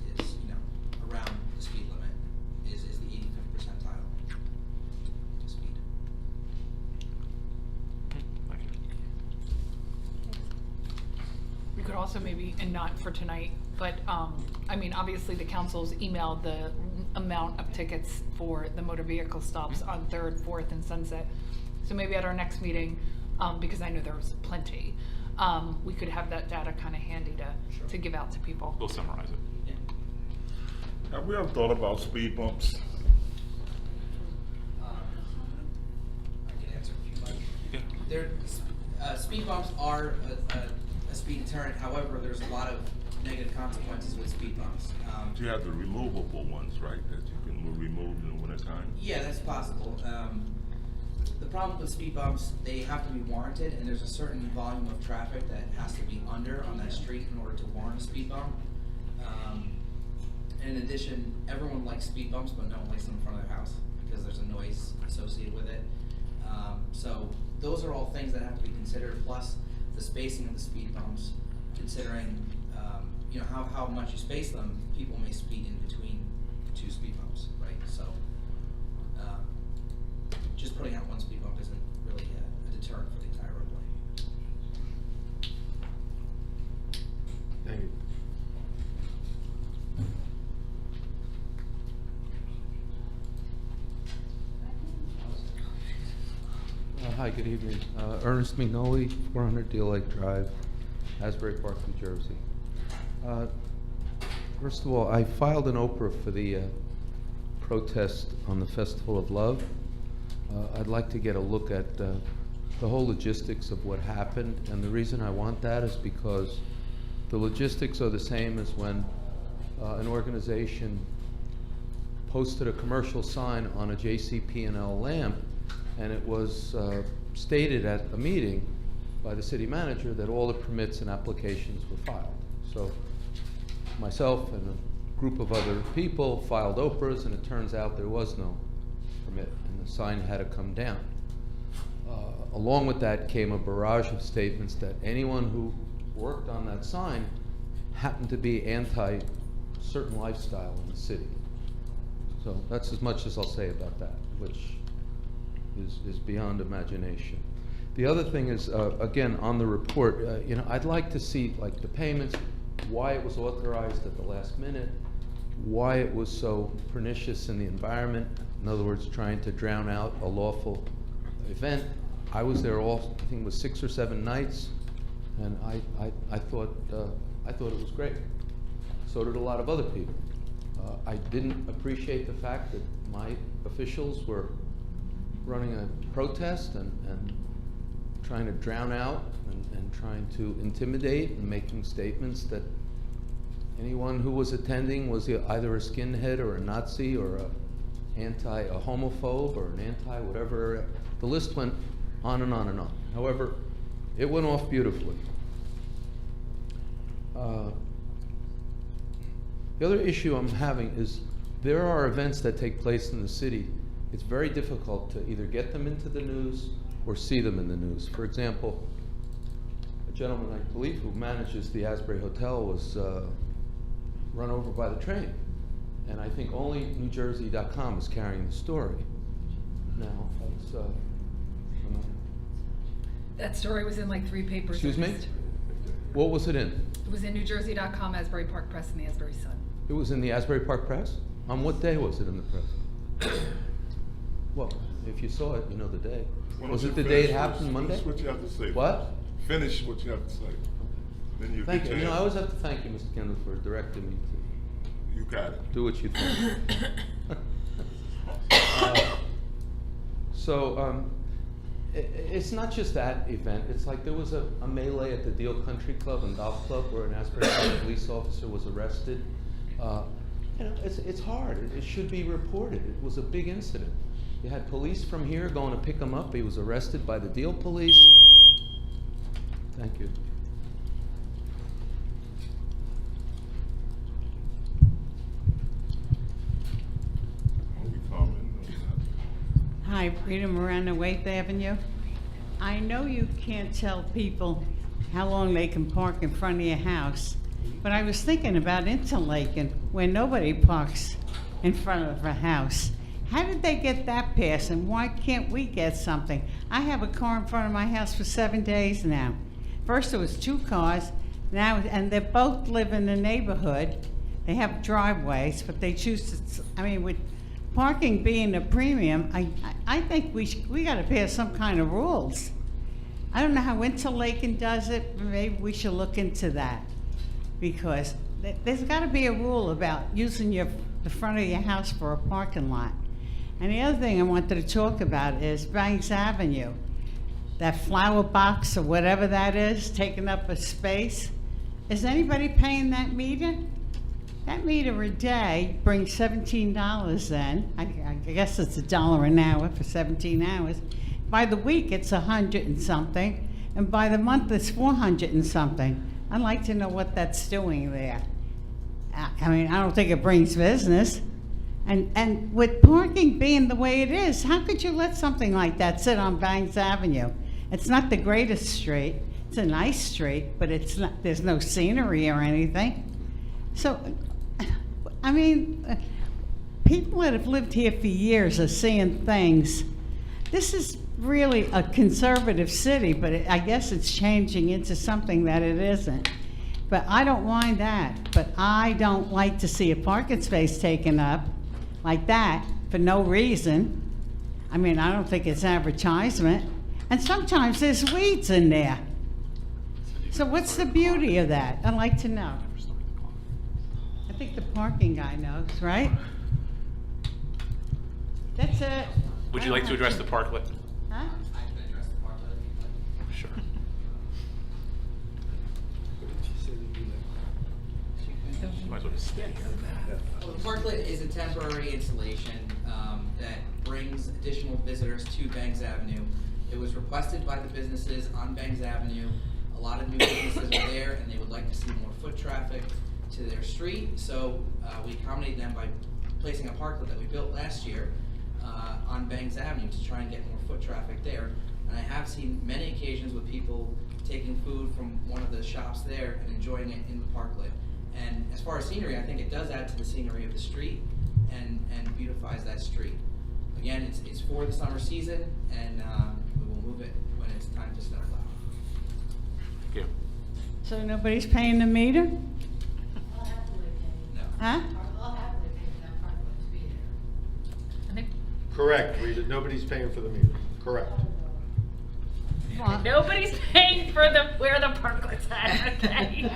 around the speed limit is the 85th percentile speed. Thank you. We could also maybe, and not for tonight, but, I mean, obviously the council's emailed the amount of tickets for the motor vehicle stops on 3rd, 4th, and Sunset. So maybe at our next meeting, because I know there was plenty, we could have that data kind of handy to give out to people. We'll summarize it. Yeah. Have we ever thought about speed bumps? I can answer if you like. Yeah. Speed bumps are a speed deterrent. However, there's a lot of negative consequences with speed bumps. You have the removable ones, right, that you can remove in the wintertime? Yeah, that's possible. The problem with speed bumps, they have to be warranted, and there's a certain volume of traffic that has to be under on that street in order to warrant a speed bump. In addition, everyone likes speed bumps, but no one likes them in front of their house because there's a noise associated with it. So those are all things that have to be considered, plus the spacing of the speed bumps, considering how much you space them. People may speed in between 2 speed bumps, right? So just putting out 1 speed bump isn't really a deterrent for the entire roadway. Thank you. Hi, good evening. Ernest Mignoli, 400 Deal Lake Drive, Asbury Park, New Jersey. First of all, I filed an Oprah for the protest on the Festival of Love. I'd like to get a look at the whole logistics of what happened, and the reason I want that is because the logistics are the same as when an organization posted a commercial sign on a JCP&L lamp, and it was stated at a meeting by the city manager that all the permits and applications were filed. So myself and a group of other people filed Oprahs, and it turns out there was no permit, and the sign had to come down. Along with that came a barrage of statements that anyone who worked on that sign happened to be anti-certain lifestyle in the city. So that's as much as I'll say about that, which is beyond imagination. The other thing is, again, on the report, I'd like to see like the payments, why it was authorized at the last minute, why it was so pernicious in the environment. In other words, trying to drown out a lawful event. I was there I think it was 6 or 7 nights, And I thought it was great. So did a lot of other people. I didn't appreciate the fact that my officials were running a protest and trying to drown out and trying to intimidate and making statements that anyone who was attending was either a skinhead or a Nazi or a homophobe or an whatever. The list went on and on and on. However, it went off beautifully. The other issue I'm having is there are events that take place in the city. It's very difficult to either get them into the news or see them in the news. For example, a gentleman, I believe, who manages the Asbury Hotel was run over by the train. And I think only NewJersey.com is carrying the story. Now, it's, That story was in like 3 papers. excuse at me? least. What was it in? It was in NewJersey.com, Asbury Park Press, and the Asbury Sun. It was in the Asbury Park Press? On what day was it in the press? Well, if you saw it, you know the day. Was it the day it happened, Monday? Finish what you have to say. What? Finish what you have to say. Then you Thank get you. your You know, I always answer. have to thank you, Mr. Kendall, for directing me to You got it. do what you think. It's not just that event. It's like there was a melee at the Deal Country Club and Golf Club where an Asbury Park police officer was arrested. You know, it's hard. It should be reported. It was a big incident. You had police from here going to pick him up. He was arrested by the Deal police. Thank you. I'll be commenting on that. Hi, Rita Morano, Waithe Avenue. I know you can't tell people how long they can park in front of your house, but I was thinking about Interlaken, where nobody parks in front of a house. How did they get that passed, and why can't we get something? I have a car in front of my house for 7 days now. First it was 2 cars, now, and they both live in the neighborhood. They have driveways, but they choose to, I mean, with parking being a premium, I think we gotta pass some kind of rules. I don't know how Interlaken does it, maybe we should look into that. Because there's gotta be a rule about using the front of your house for a parking lot. And the other thing I wanted to talk about is Banks Avenue. That flower box or whatever that is, taking up a space. Is anybody paying that meter? That meter a day brings $17 in. I guess it's $1 an hour for 17 hours. By the week, it's 100 and something, and by the month, it's 400 and something. I'd like to know what that's doing there. I mean, I don't think it brings business. And with parking being the way it is, how could you let something like that sit on Banks Avenue? It's not the greatest street. It's a nice street, but it's not, there's no scenery or anything. So, I mean, people that have lived here for years are seeing things. This is really a conservative city, but I guess it's changing into something that it isn't. But I don't mind that, but I don't like to see a parking space taken up like that for no reason. I mean, I don't think it's advertisement. And sometimes there's weeds in there. So what's the beauty of that? I'd like to know. I think the parking guy knows, right? That's it. Would you like to address the parklet? Huh? I can address the part of it. Sure. Might as well just stay here. Well, the parklet is a temporary installation that brings additional visitors to Bangs Avenue. It was requested by the businesses on Bangs Avenue. A lot of new businesses are there, and they would like to see more foot traffic to their street. So we accommodated them by placing a parklet that we built last year on Bangs Avenue to try and get more foot traffic there. And I have seen many occasions with people taking food from one of the shops there and enjoying it in the parklet. And as far as scenery, I think it does add to the scenery of the street and beautifies that street. Again, it's for the summer season, and we will move it when it's time to snowplow. Thank you. So nobody's paying the meter? No. Huh? And they Correct, Rita, nobody's paying for the meter, correct. Well, Nobody's paying for where the parklet's at, okay?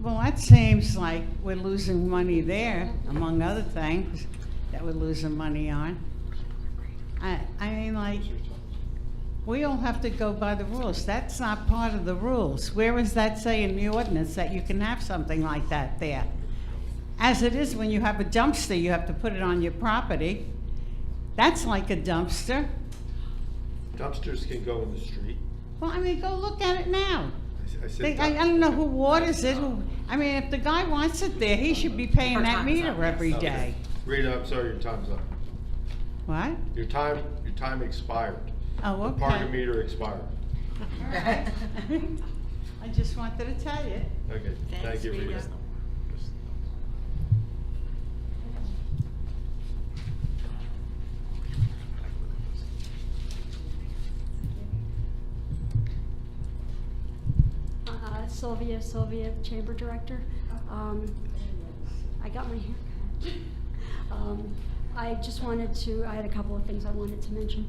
well, that seems like we're losing money there, among other things that we're losing money on. I mean, like, we all have to go by the rules. That's not part of the rules. Where does that say in the ordinance that you can have something like that there? As it is, when you have a dumpster, you have to put it on your property. That's like a dumpster. Dumpsters can go in the street. Well, I mean, go look at it now. I said I don't know who waters it, I mean, if the guy wants it there, he should be paying that meter every day. Rita, I'm sorry, your time's up. What? Your time expired. Oh, okay. The parking meter expired. All right. I just wanted to tell you. Okay, thank you, Rita. Sylvia, Chamber Director. I got my hair. I just wanted to, I had a couple of things I wanted to mention.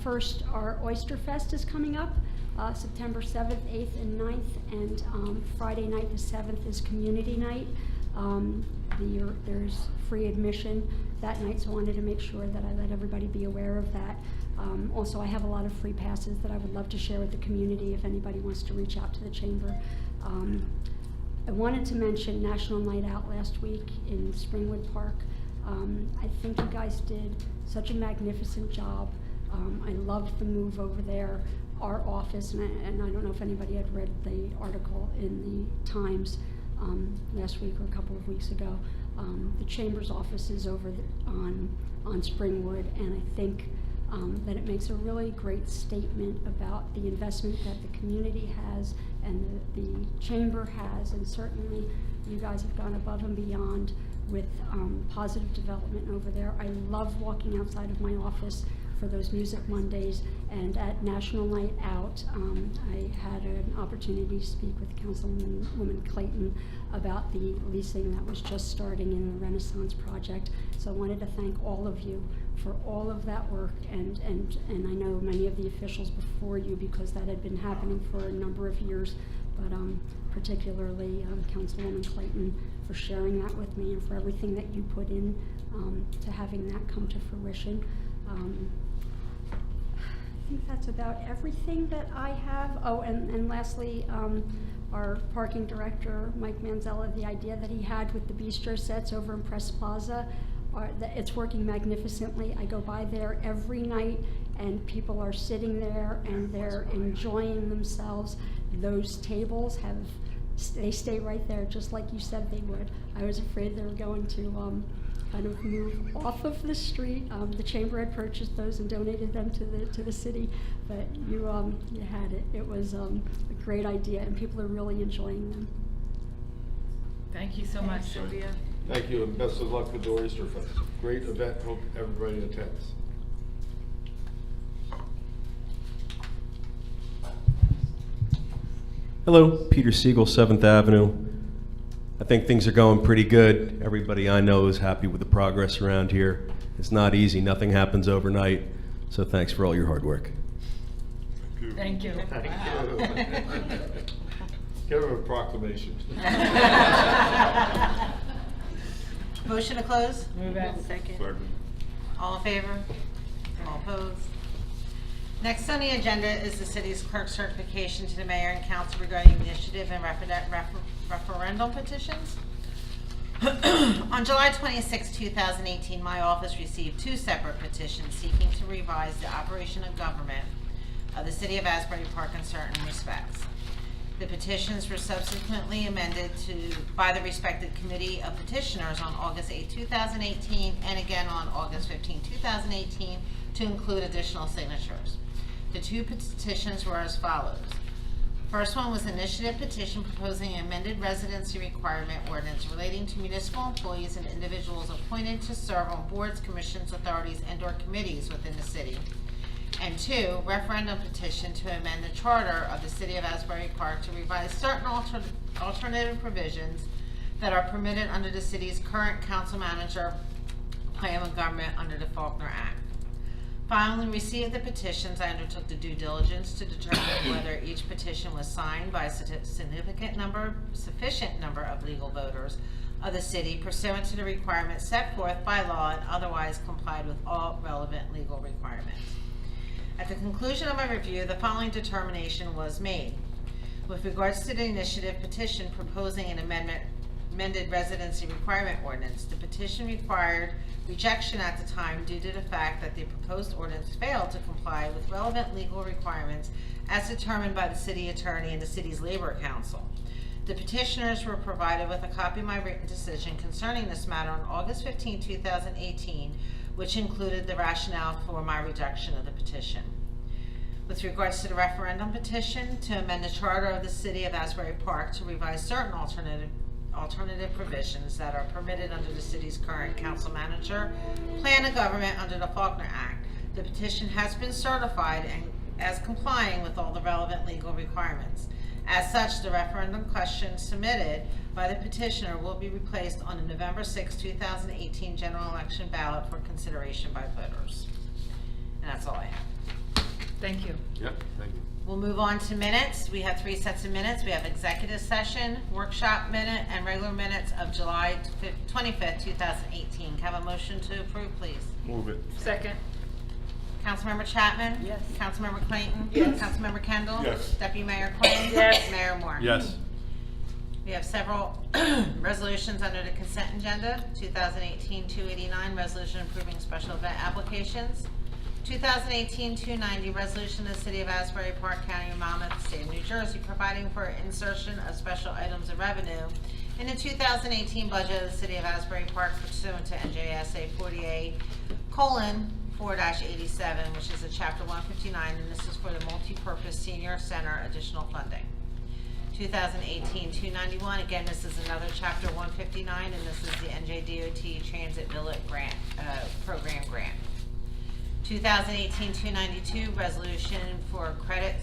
First, our Oyster Fest is coming up, September 7th, 8th, and 9th, and Friday night, the 7th, is community night. There's free admission that night, so I wanted to make sure that I let everybody be aware of that. Also, I have a lot of free passes that I would love to share with the community if anybody wants to reach out to the chamber. I wanted to mention National Night Out last week in Springwood Park. I think you guys did such a magnificent job. I loved the move over there. Our office, and I don't know if anybody had read the article in the Times last week or a couple of weeks ago. The Chamber's office is over on Springwood, and I think that it makes a really great statement about the investment that the community has and the Chamber has, and certainly you guys have gone above and beyond with positive development over there. I love walking outside of my office for those Music Mondays, and at National Night Out, I had an opportunity to speak with Councilwoman Clayton about the leasing that was just starting in the Renaissance Project. So I wanted to thank all of you for all of that work, and I know many of the officials before you, because that had been happening for a number of years, but particularly Councilwoman Clayton for sharing that with me and for everything that you put in to having that come to fruition. I think that's about everything that I have. Oh, and lastly, our parking director, Mike Manzella, the idea that he had with the bistro sets over in Press Plaza, it's working magnificently. I go by there every night and people are sitting there and they're enjoying themselves. Those tables they stay right there just like you said they would. I was afraid they were going to kind of move off of the street. The chamber had purchased those and donated them to the city, but you had it. It was a great idea, and people are really enjoying them. Thank you so much, Sylvia. Thank you, and best of luck with the Oyster Fest. Great event, hope everybody attends. Hello, Peter Siegel, 7th Avenue. I think things are going pretty good. Everybody I know is happy with the progress around here. It's not easy, nothing happens overnight, so thanks for all your hard work. Thank you. Thank you. Give him a proclamation. Motion to close? Move it. Second. All in favor? All opposed? Next on the agenda is the city's clerk certification to the mayor and council regarding initiative and referendum petitions. On July 26, 2018, my office received 2 separate petitions seeking to revise the operation of government of the city of Asbury Park in certain respects. The petitions were subsequently amended by the respective committee of petitioners on August 8, 2018, and again on August 15, 2018, to include additional signatures. The 2 petitions were as follows. First one was initiative petition proposing an amended residency requirement ordinance relating to municipal employees and individuals appointed to serve on boards, commissions, authorities, and/or committees within the city. And 2, referendum petition to amend the charter of the city of Asbury Park to revise certain alternative provisions that are permitted under the city's current council manager plan of government under the Faulkner Act. Following receipt of the petitions, I undertook the due diligence to determine whether each petition was signed by a sufficient number of legal voters of the city pursuant to the requirements set forth by law and otherwise complied with all relevant legal requirements. At the conclusion of my review, the following determination was made. With regards to the initiative petition proposing an amended residency requirement ordinance, the petition required rejection at the time due to the fact that the proposed ordinance failed to comply with relevant legal requirements as determined by the city attorney and the city's labor council. The petitioners were provided with a copy of my written decision concerning this matter on August 15, 2018, which included the rationale for my rejection of the petition. With regards to the referendum petition to amend the charter of the city of Asbury Park to revise certain alternative provisions that are permitted under the city's current council manager plan of government under the Faulkner Act, the petition has been certified and as complying with all the relevant legal requirements. As such, the referendum question submitted by the petitioner will be replaced on the November 6, 2018 general election ballot for consideration by voters. And that's all I have. Thank you. Yep, thank you. We'll move on to minutes. We have 3 sets of minutes. We have executive session, workshop minute, and regular minutes of July 25th, 2018. Can I have a motion to approve, please? Move it. Second. Councilmember Chapman? Yes. Councilmember Clayton? Yes. Councilmember Kendall? Yes. Deputy Mayor Quinn? Yes. Mayor Moore? Yes. We have several resolutions under the consent agenda. 2018-289, resolution approving special event applications. 2018-290, resolution of the City of Asbury Park, County of Monmouth, State of New Jersey, providing for insertion of special items of revenue in the 2018 budget of the City of Asbury Park pursuant to NJSA 48:4-87, which is a Chapter 159, and this is for the multi-purpose senior center additional funding. 2018-291, again, this is another Chapter 159, and this is the NJDOT Transit Billet Grant, Program Grant. 2018-292, resolution for credit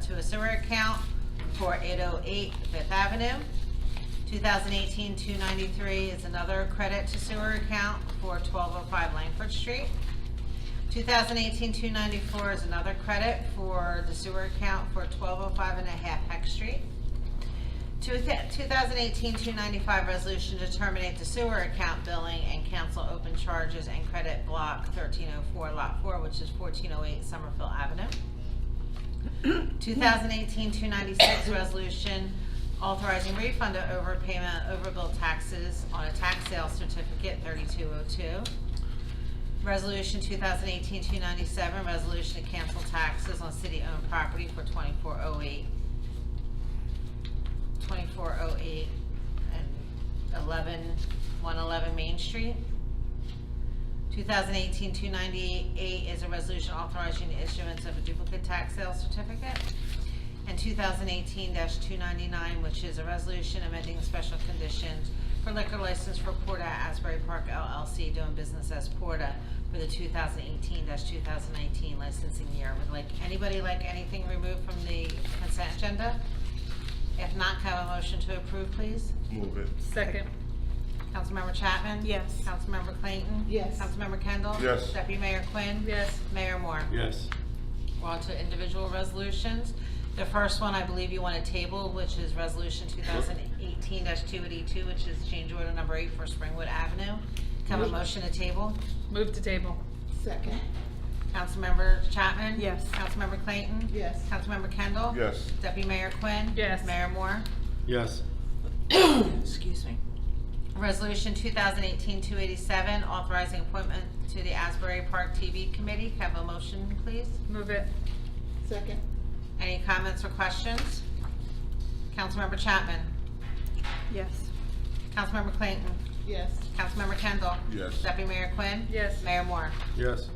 to a sewer account for 808 Fifth Avenue. 2018-293 is another credit to sewer account for 1205 Langford Street. 2018-294 is another credit for the sewer account for 1205 and a half Heck Street. 2018-295 resolution to terminate the sewer account billing and cancel open charges and credit block 1304 lot 4, which is 1408 Somerville Avenue. 2018-296 resolution authorizing refund of overpayment of overbilled taxes on a tax sale certificate 3202. Resolution 2018-297 resolution to cancel taxes on city-owned property for 2408 and 111 Main Street. 2018-298 is a resolution authorizing the issuance of a duplicate tax sale certificate. And 2018-299, which is a resolution amending special conditions for liquor license for Porta Asbury Park LLC doing business as Porta for the 2018-2019 licensing year. Would anybody like anything removed from the consent agenda? If not, can I have a motion to approve, please? Move it. Second. Councilmember Chapman? Yes. Councilmember Clayton? Yes. Councilmember Kendall? Yes. Deputy Mayor Quinn? Yes. Mayor Moore? Yes. We're on to individual resolutions. The first one, I believe you want to table, which is Resolution 2018-282, which is change order number 8 for Springwood Avenue. Can I have a motion to table? Move to table. Second. Councilmember Chapman? Yes. Councilmember Clayton? Yes. Councilmember Kendall? Yes. Deputy Mayor Quinn? Yes. Mayor Moore? Yes. Excuse me. Resolution 2018-287, authorizing appointment to the Asbury Park TV Committee. Can I have a motion, please? Move it. Second. Any comments or questions? Councilmember Chapman? Yes. Councilmember Clayton? Yes. Councilmember Kendall? Yes. Deputy Mayor Quinn? Yes. Mayor Moore? Yes.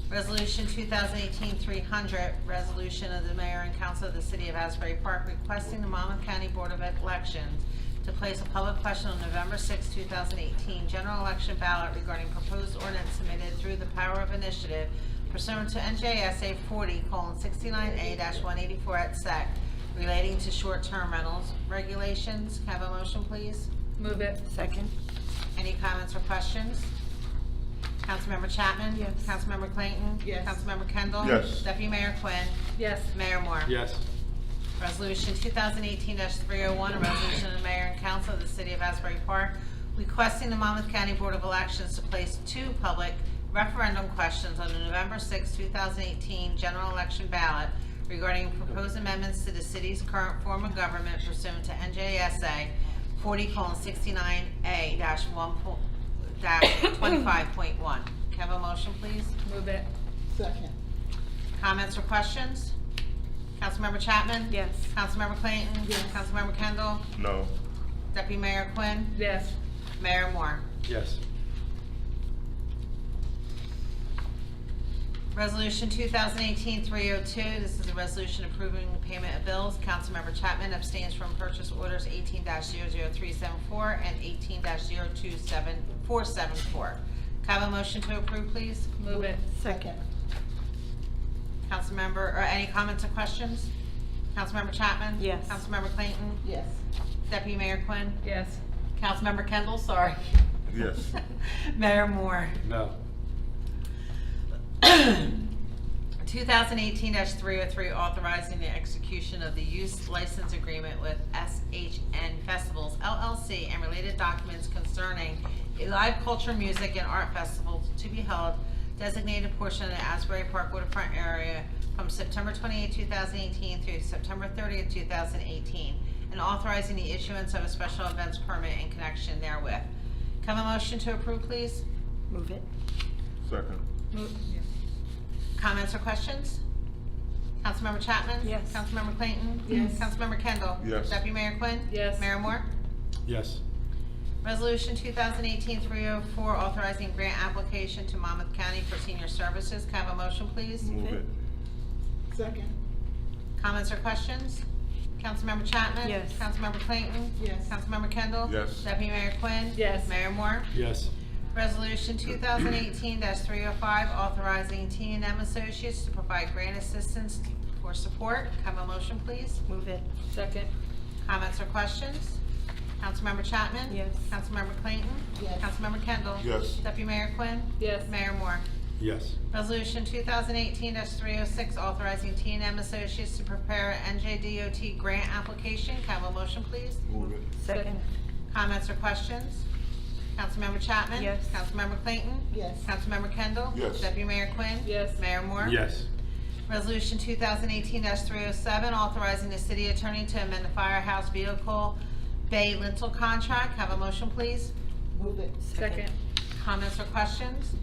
Resolution 2018-300, resolution of the mayor and council of the city of Asbury Park requesting the Monmouth County Board of Elections to place a public question on November 6, 2018 general election ballot regarding proposed ordinance submitted through the power of initiative pursuant to NJSA 40:69A-184 at SEC relating to short-term rentals regulations. Can I have a motion, please? Move it. Second. Any comments or questions? Councilmember Chapman? Yes. Councilmember Clayton? Yes. Councilmember Kendall? Yes. Deputy Mayor Quinn? Yes. Mayor Moore? Yes. Resolution 2018-301, a resolution of the mayor and council of the city of Asbury Park requesting the Monmouth County Board of Elections to place 2 public referendum questions on the November 6, 2018 general election ballot regarding proposed amendments to the city's current form of government pursuant to NJSA 40:69A-1.25.1. Can I have a motion, please? Move it. Second. Comments or questions? Councilmember Chapman? Yes. Councilmember Clayton? Yes. Councilmember Kendall? No. Deputy Mayor Quinn? Yes. Mayor Moore? Yes. Resolution 2018-302, this is a resolution approving the payment of bills. Councilmember Chapman abstains from purchase orders 18-00374 and 18-027474. Can I have a motion to approve, please? Move it. Second. Councilmember, or any comments or questions? Councilmember Chapman? Yes. Councilmember Clayton? Yes. Deputy Mayor Quinn? Yes. Councilmember Kendall, sorry. Yes. Mayor Moore? No. 2018-303, authorizing the execution of the use license agreement with SHN Festivals LLC and related documents concerning a live culture, music, and art festival to be held designated portion of the Asbury Park waterfront area from September 28, 2018 through September 30, 2018, and authorizing the issuance of a special events permit in connection therewith. Can I have a motion to approve, please? Move it. Second. Comments or questions? Councilmember Chapman? Yes. Councilmember Clayton? Yes. Councilmember Kendall? Yes. Deputy Mayor Quinn? Yes. Mayor Moore? Yes. Resolution 2018-304, authorizing grant application to Monmouth County for senior services. Can I have a motion, please? Move it. Second. Comments or questions? Councilmember Chapman? Yes. Councilmember Clayton? Yes. Councilmember Kendall? Yes. Deputy Mayor Quinn? Yes. Mayor Moore? Yes. Resolution 2018-305, authorizing T&M Associates to provide grant assistance for support. Can I have a motion, please? Move it. Second. Comments or questions? Councilmember Chapman? Yes. Councilmember Clayton? Yes. Councilmember Kendall? Yes. Deputy Mayor Quinn? Yes. Mayor Moore? Yes. Resolution 2018-306, authorizing T&M Associates to prepare an NJDOT grant application. Can I have a motion, please? Move it. Second. Comments or questions? Councilmember Chapman? Yes. Councilmember Clayton? Yes. Councilmember Kendall? Yes. Deputy Mayor Quinn? Yes. Mayor Moore? Yes. Resolution 2018-307, authorizing the city attorney to amend the firehouse vehicle bay lintel contract. Have a motion, please? Move it. Second. Comments or questions?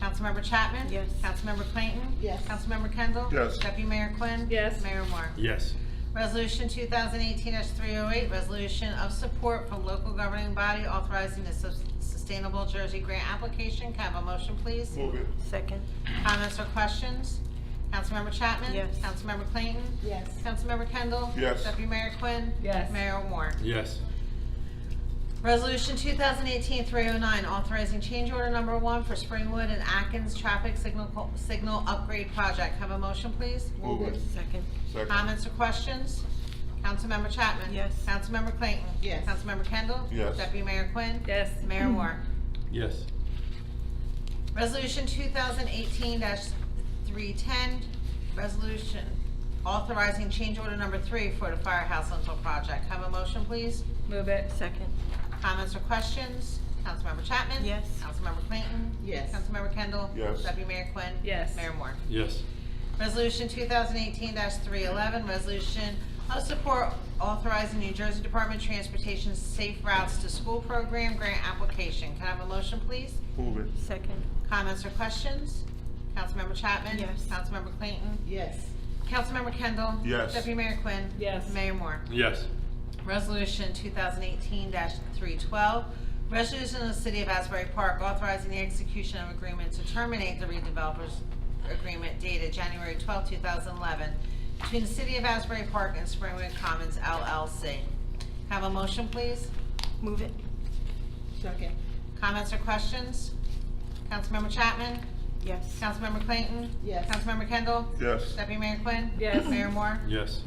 Councilmember Chapman? Yes. Councilmember Clayton? Yes. Councilmember Kendall? Yes. Deputy Mayor Quinn? Yes. Mayor Moore? Yes. Resolution 2018-308, resolution of support from local governing body authorizing the Sustainable Jersey grant application. Can I have a motion, please? Move it. Second. Comments or questions? Councilmember Chapman? Yes. Councilmember Clayton? Yes. Councilmember Kendall? Yes. Deputy Mayor Quinn? Yes. Mayor Moore? Yes. Resolution 2018-309, authorizing change order number 1 for Springwood and Atkins traffic signal upgrade project. Have a motion, please? Move it. Second. Second. Comments or questions? Councilmember Chapman? Yes. Councilmember Clayton? Yes. Councilmember Kendall? Yes. Deputy Mayor Quinn? Yes. Mayor Moore? Yes. Resolution 2018-310, resolution authorizing change order number 3 for the firehouse lintel project. Have a motion, please? Move it. Second. Comments or questions? Councilmember Chapman? Yes. Councilmember Clayton? Yes. Councilmember Kendall? Yes. Deputy Mayor Quinn? Yes. Mayor Moore? Yes. Resolution 2018-311, resolution of support authorizing New Jersey Department of Transportation's Safe Routes to School Program grant application. Can I have a motion, please? Move it. Second. Comments or questions? Councilmember Chapman? Yes. Councilmember Clayton? Yes. Councilmember Kendall? Yes. Deputy Mayor Quinn? Yes. Mayor Moore? Yes. Resolution 2018-312, resolution of the City of Asbury Park authorizing the execution of agreement to terminate the redevelopers agreement dated January 12, 2011 between the City of Asbury Park and Springwood Commons LLC. Have a motion, please? Move it. Second. Comments or questions? Councilmember Chapman? Yes. Councilmember Clayton? Yes. Councilmember Kendall? Yes. Deputy Mayor Quinn? Yes. Mayor Moore? Yes.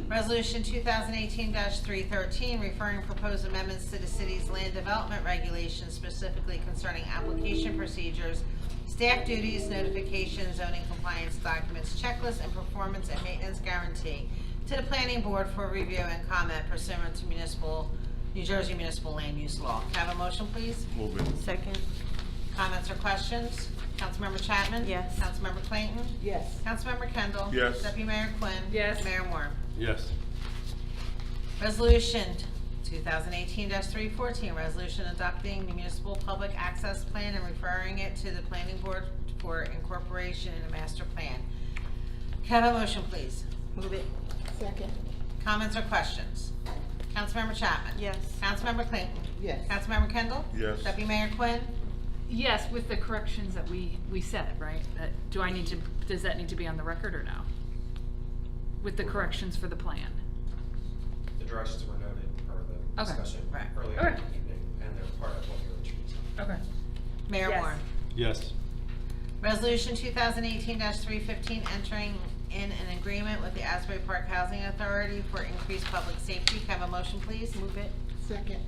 Resolution 2018-313, referring proposed amendments to the city's land development regulations specifically concerning application procedures, staff duties, notification, zoning compliance documents, checklist, and performance and maintenance guarantee to the planning board for review and comment pursuant to New Jersey municipal land use law. Can I have a motion, please? Move it. Second. Comments or questions? Councilmember Chapman? Yes. Councilmember Clayton? Yes. Councilmember Kendall? Yes. Deputy Mayor Quinn? Yes. Mayor Moore? Yes. Resolution 2018-314, resolution adopting the municipal public access plan and referring it to the planning board for incorporation in a master plan. Can I have a motion, please? Move it. Second. Comments or questions? Councilmember Chapman? Yes. Councilmember Clayton? Yes. Councilmember Kendall? Yes. Deputy Mayor Quinn? Yes, with the corrections that we said, right? Does that need to be on the record or no? With the corrections for the plan? The directions were noted for the Okay. discussion Right. earlier Okay. in the evening, and they're part of what we were introducing. Okay. Mayor Yes. Moore? Yes. Resolution 2018-315, entering in an agreement with the Asbury Park Housing Authority for increased public safety. Can I have a motion, please? Move it. Second.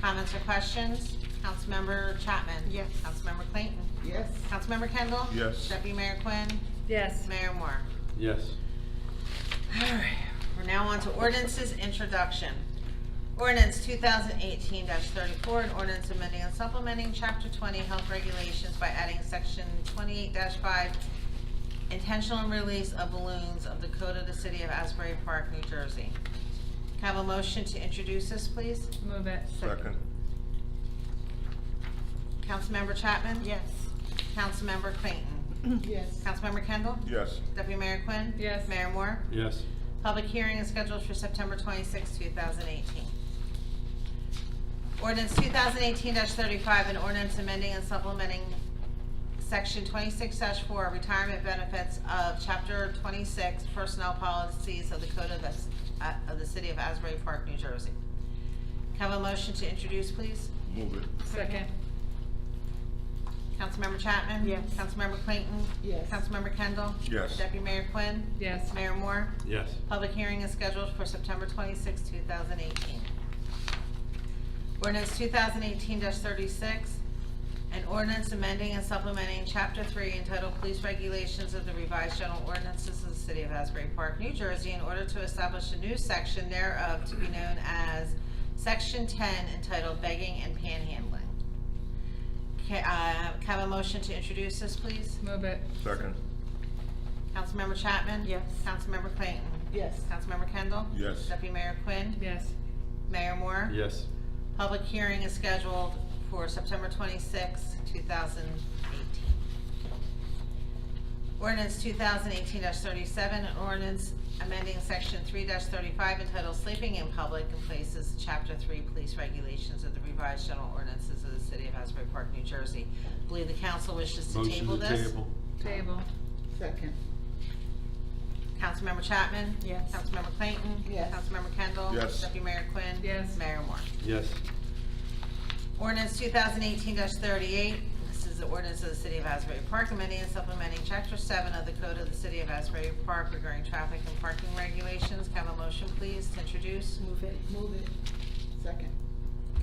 Comments or questions? Councilmember Chapman? Yes. Councilmember Clayton? Yes. Councilmember Kendall? Yes. Deputy Mayor Quinn? Yes. Mayor Moore? Yes. All right, we're now on to ordinances, introduction. Ordinance 2018-34, an ordinance amending and supplementing Chapter 20 Health Regulations by adding Section 28-5, intentional release of balloons of the Code of the City of Asbury Park, New Jersey. Can I have a motion to introduce this, please? Move it. Second. Councilmember Chapman? Yes. Councilmember Clayton? Yes. Councilmember Kendall? Yes. Deputy Mayor Quinn? Yes. Mayor Moore? Yes. Public hearing is scheduled for September 26, 2018. Ordinance 2018-35, an ordinance amending and supplementing Section 26-4, retirement benefits of Chapter 26, personnel policies of the Code of the City of Asbury Park, New Jersey. Can I have a motion to introduce, please? Move it. Second. Councilmember Chapman? Yes. Councilmember Clayton? Yes. Councilmember Kendall? Yes. Deputy Mayor Quinn? Yes. Mayor Moore? Yes. Public hearing is scheduled for September 26, 2018. Ordinance 2018-36, an ordinance amending and supplementing Chapter 3 entitled Police Regulations of the Revised General Ordinances of the City of Asbury Park, New Jersey, in order to establish a new section thereof to be known as Section 10 entitled Begging and Panhandling. Can I have a motion to introduce this, please? Move it. Second. Councilmember Chapman? Yes. Councilmember Clayton? Yes. Councilmember Kendall? Yes. Deputy Mayor Quinn? Yes. Mayor Moore? Yes. Public hearing is scheduled for September 26, 2018. Ordinance 2018-37, an ordinance amending Section 3-35 entitled Sleeping in Public in Places, Chapter 3 Police Regulations of the Revised General Ordinances of the City of Asbury Park, New Jersey. I believe the council wishes to Motion table to this. table. Table. Second. Councilmember Chapman? Yes. Councilmember Clayton? Yes. Councilmember Kendall? Yes. Deputy Mayor Quinn? Yes. Mayor Moore? Yes. Ordinance 2018-38, this is the ordinance of the City of Asbury Park, amending and supplementing Chapter 7 of the Code of the City of Asbury Park regarding traffic and parking regulations. Can I have a motion, please, to introduce? Move it. Move it. Second.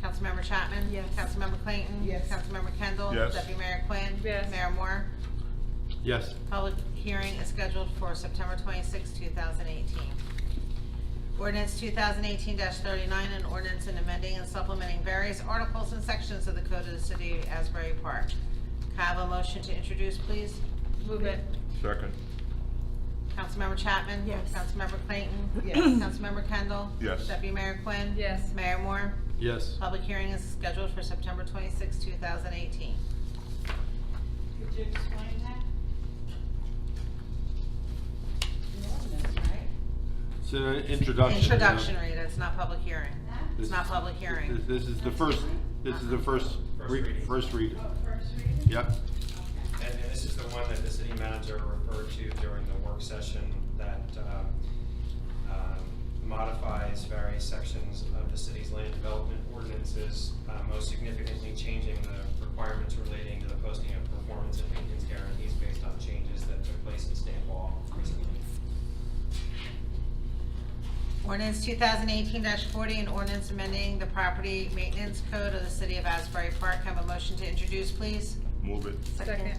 Councilmember Chapman? Yes. Councilmember Clayton? Yes. Councilmember Kendall? Yes. Deputy Mayor Quinn? Yes. Mayor Moore? Yes. Public hearing is scheduled for September 26, 2018. Ordinance 2018-39, an ordinance in amending and supplementing various articles and sections of the Code of the City of Asbury Park. Can I have a motion to introduce, please? Move it. Second. Councilmember Chapman? Yes. Councilmember Clayton? Yes. Councilmember Kendall? Yes. Deputy Mayor Quinn? Yes. Mayor Moore? Yes. Public hearing is scheduled for September 26, 2018. Could you explain that? It's an introduction. Introduction read, it's not public hearing. This- It's not public hearing. This is the first reading. Yep. And this is the one that the city manager referred to during the work session that modifies various sections of the city's land development ordinances, most significantly changing the requirements relating to the posting of performance and maintenance guarantees Ordinance 2018-40, an ordinance amending the property maintenance code of the city of Asbury Park. Have a motion to introduce, please. Move it. Second.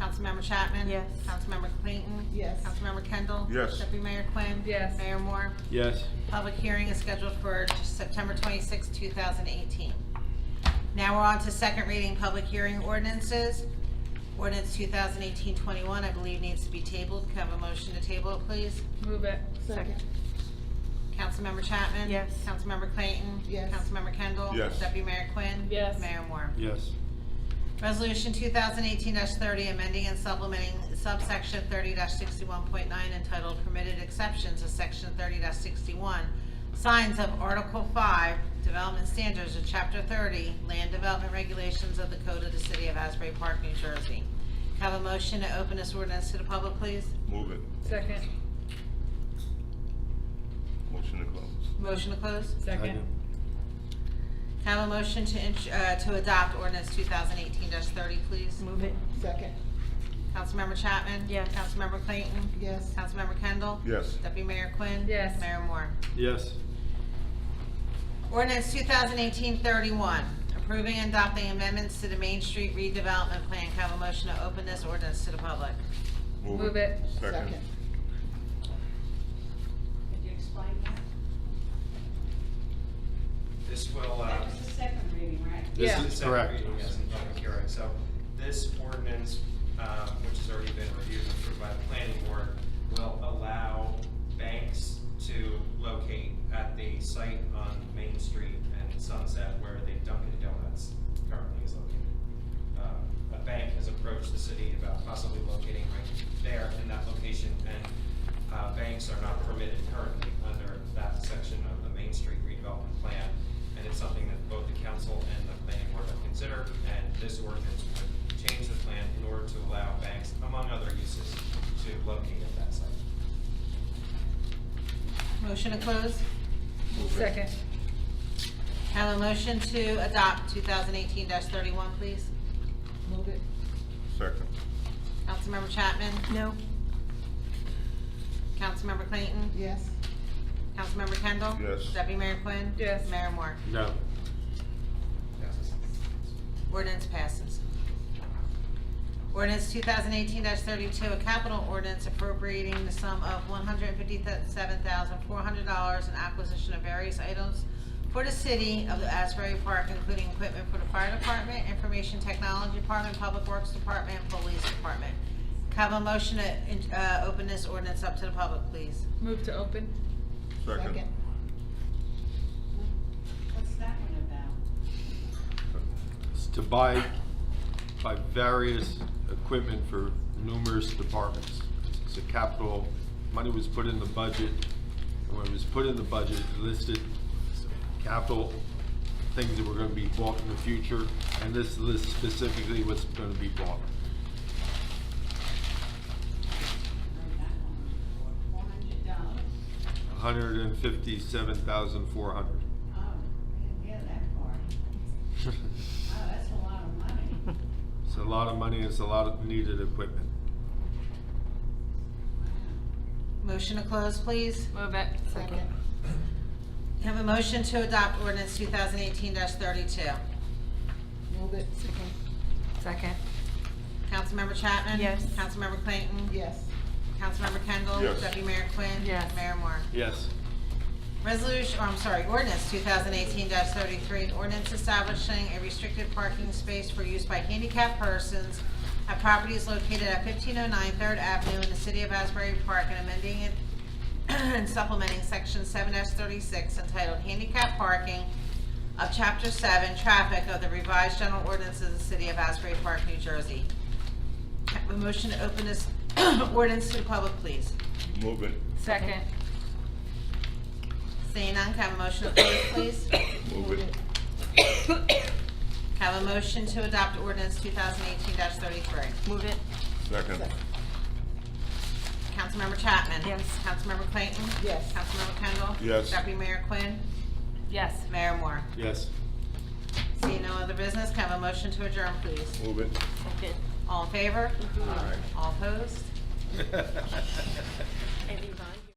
Councilmember Chapman? Yes. Councilmember Clayton? Yes. Councilmember Kendall? Yes. Deputy Mayor Quinn? Yes. Mayor Moore? Yes. Public hearing is scheduled for September 26, 2018. Now we're on to second reading public hearing ordinances. Ordinance 2018-21, I believe needs to be tabled. Can I have a motion to table it, please? Move it. Second. Councilmember Chapman? Yes. Councilmember Clayton? Yes. Councilmember Kendall? Yes. Deputy Mayor Quinn? Yes. Mayor Moore? Yes. Resolution 2018-30, amending and supplementing subsection 30-61.9 entitled Permitted Exceptions of Section 30-61, Signs of Article 5, Development Standards of Chapter 30, Land Development Regulations of the Code of the City of Asbury Park, New Jersey. Have a motion to open this ordinance to the public, please? Move it. Second. Motion to close. Motion to close? Second. Have a motion to adopt ordinance 2018-30, please? Move it. Second. Councilmember Chapman? Yes. Councilmember Clayton? Yes. Councilmember Kendall? Yes. Deputy Mayor Quinn? Yes. Mayor Moore? Yes. Ordinance 2018-31, approving and adopting amendments to the Main Street redevelopment plan. Can I have a motion to open this ordinance to the public? Move it. Second. Second. Could you explain that? This will, That was the second reading, right? This Yeah. is the second Correct. reading, yes, in public hearing. So this ordinance, which has already been reviewed and approved by the planning board, will allow banks to locate at the site on Main Street and Sunset where the Dunkin' Donuts currently is located. A bank has approached the city about possibly locating right there in that location, and banks are not permitted currently under that section of the Main Street redevelopment plan. And it's something that both the council and the planning board have considered, and this ordinance would change the plan in order to allow banks, among other uses, to locate at that site. Motion to close? Second. Have a motion to adopt 2018-31, please? Move it. Second. Councilmember Chapman? No. Councilmember Clayton? Yes. Councilmember Kendall? Yes. Deputy Mayor Quinn? Yes. Mayor Moore? No. Passes. Ordinance passes. Ordinance 2018-32, a capital ordinance appropriating the sum of $157,400 in acquisition of various items for the city of Asbury Park, including equipment for the fire department, information technology department, public works department, and police department. Have a motion to open this ordinance up to the public, please. Move to open. Second. What's that one about? It's to buy various equipment for numerous departments. It's a capital, money was put in the budget, and when it was put in the budget, it listed capital things that were gonna be bought in the future, and this lists specifically what's gonna be bought. $157,400. Oh, yeah, that part. Oh, that's a lot of money. It's a lot of money, it's a lot of needed equipment. Motion to close, please. Move it. Second. Have a motion to adopt ordinance 2018-32. Move it. Second. Councilmember Chapman? Yes. Councilmember Clayton? Yes. Councilmember Kendall? Yes. Deputy Mayor Quinn? Yes. Mayor Moore? Yes. Ordinance 2018-33, ordinance establishing a restricted parking space for use by handicapped persons at properties located at 1509 3rd Avenue in the city of Asbury Park, and amending it and supplementing section 7-36 entitled Handicap Parking of Chapter 7 Traffic of the revised general ordinances of the city of Asbury Park, New Jersey. Have a motion to open this ordinance to the public, please. Move it. Second. Seeing none, can I have a motion to close, please? Move it. Have a motion to adopt ordinance 2018-33. Move it. Second. Councilmember Chapman? Yes. Councilmember Clayton? Yes. Councilmember Kendall? Yes. Deputy Mayor Quinn? Yes. Mayor Moore? Yes. Seeing no other business, can I have a motion to adjourn, please? Move it. Second. All in favor? Aye. All opposed? Everybody.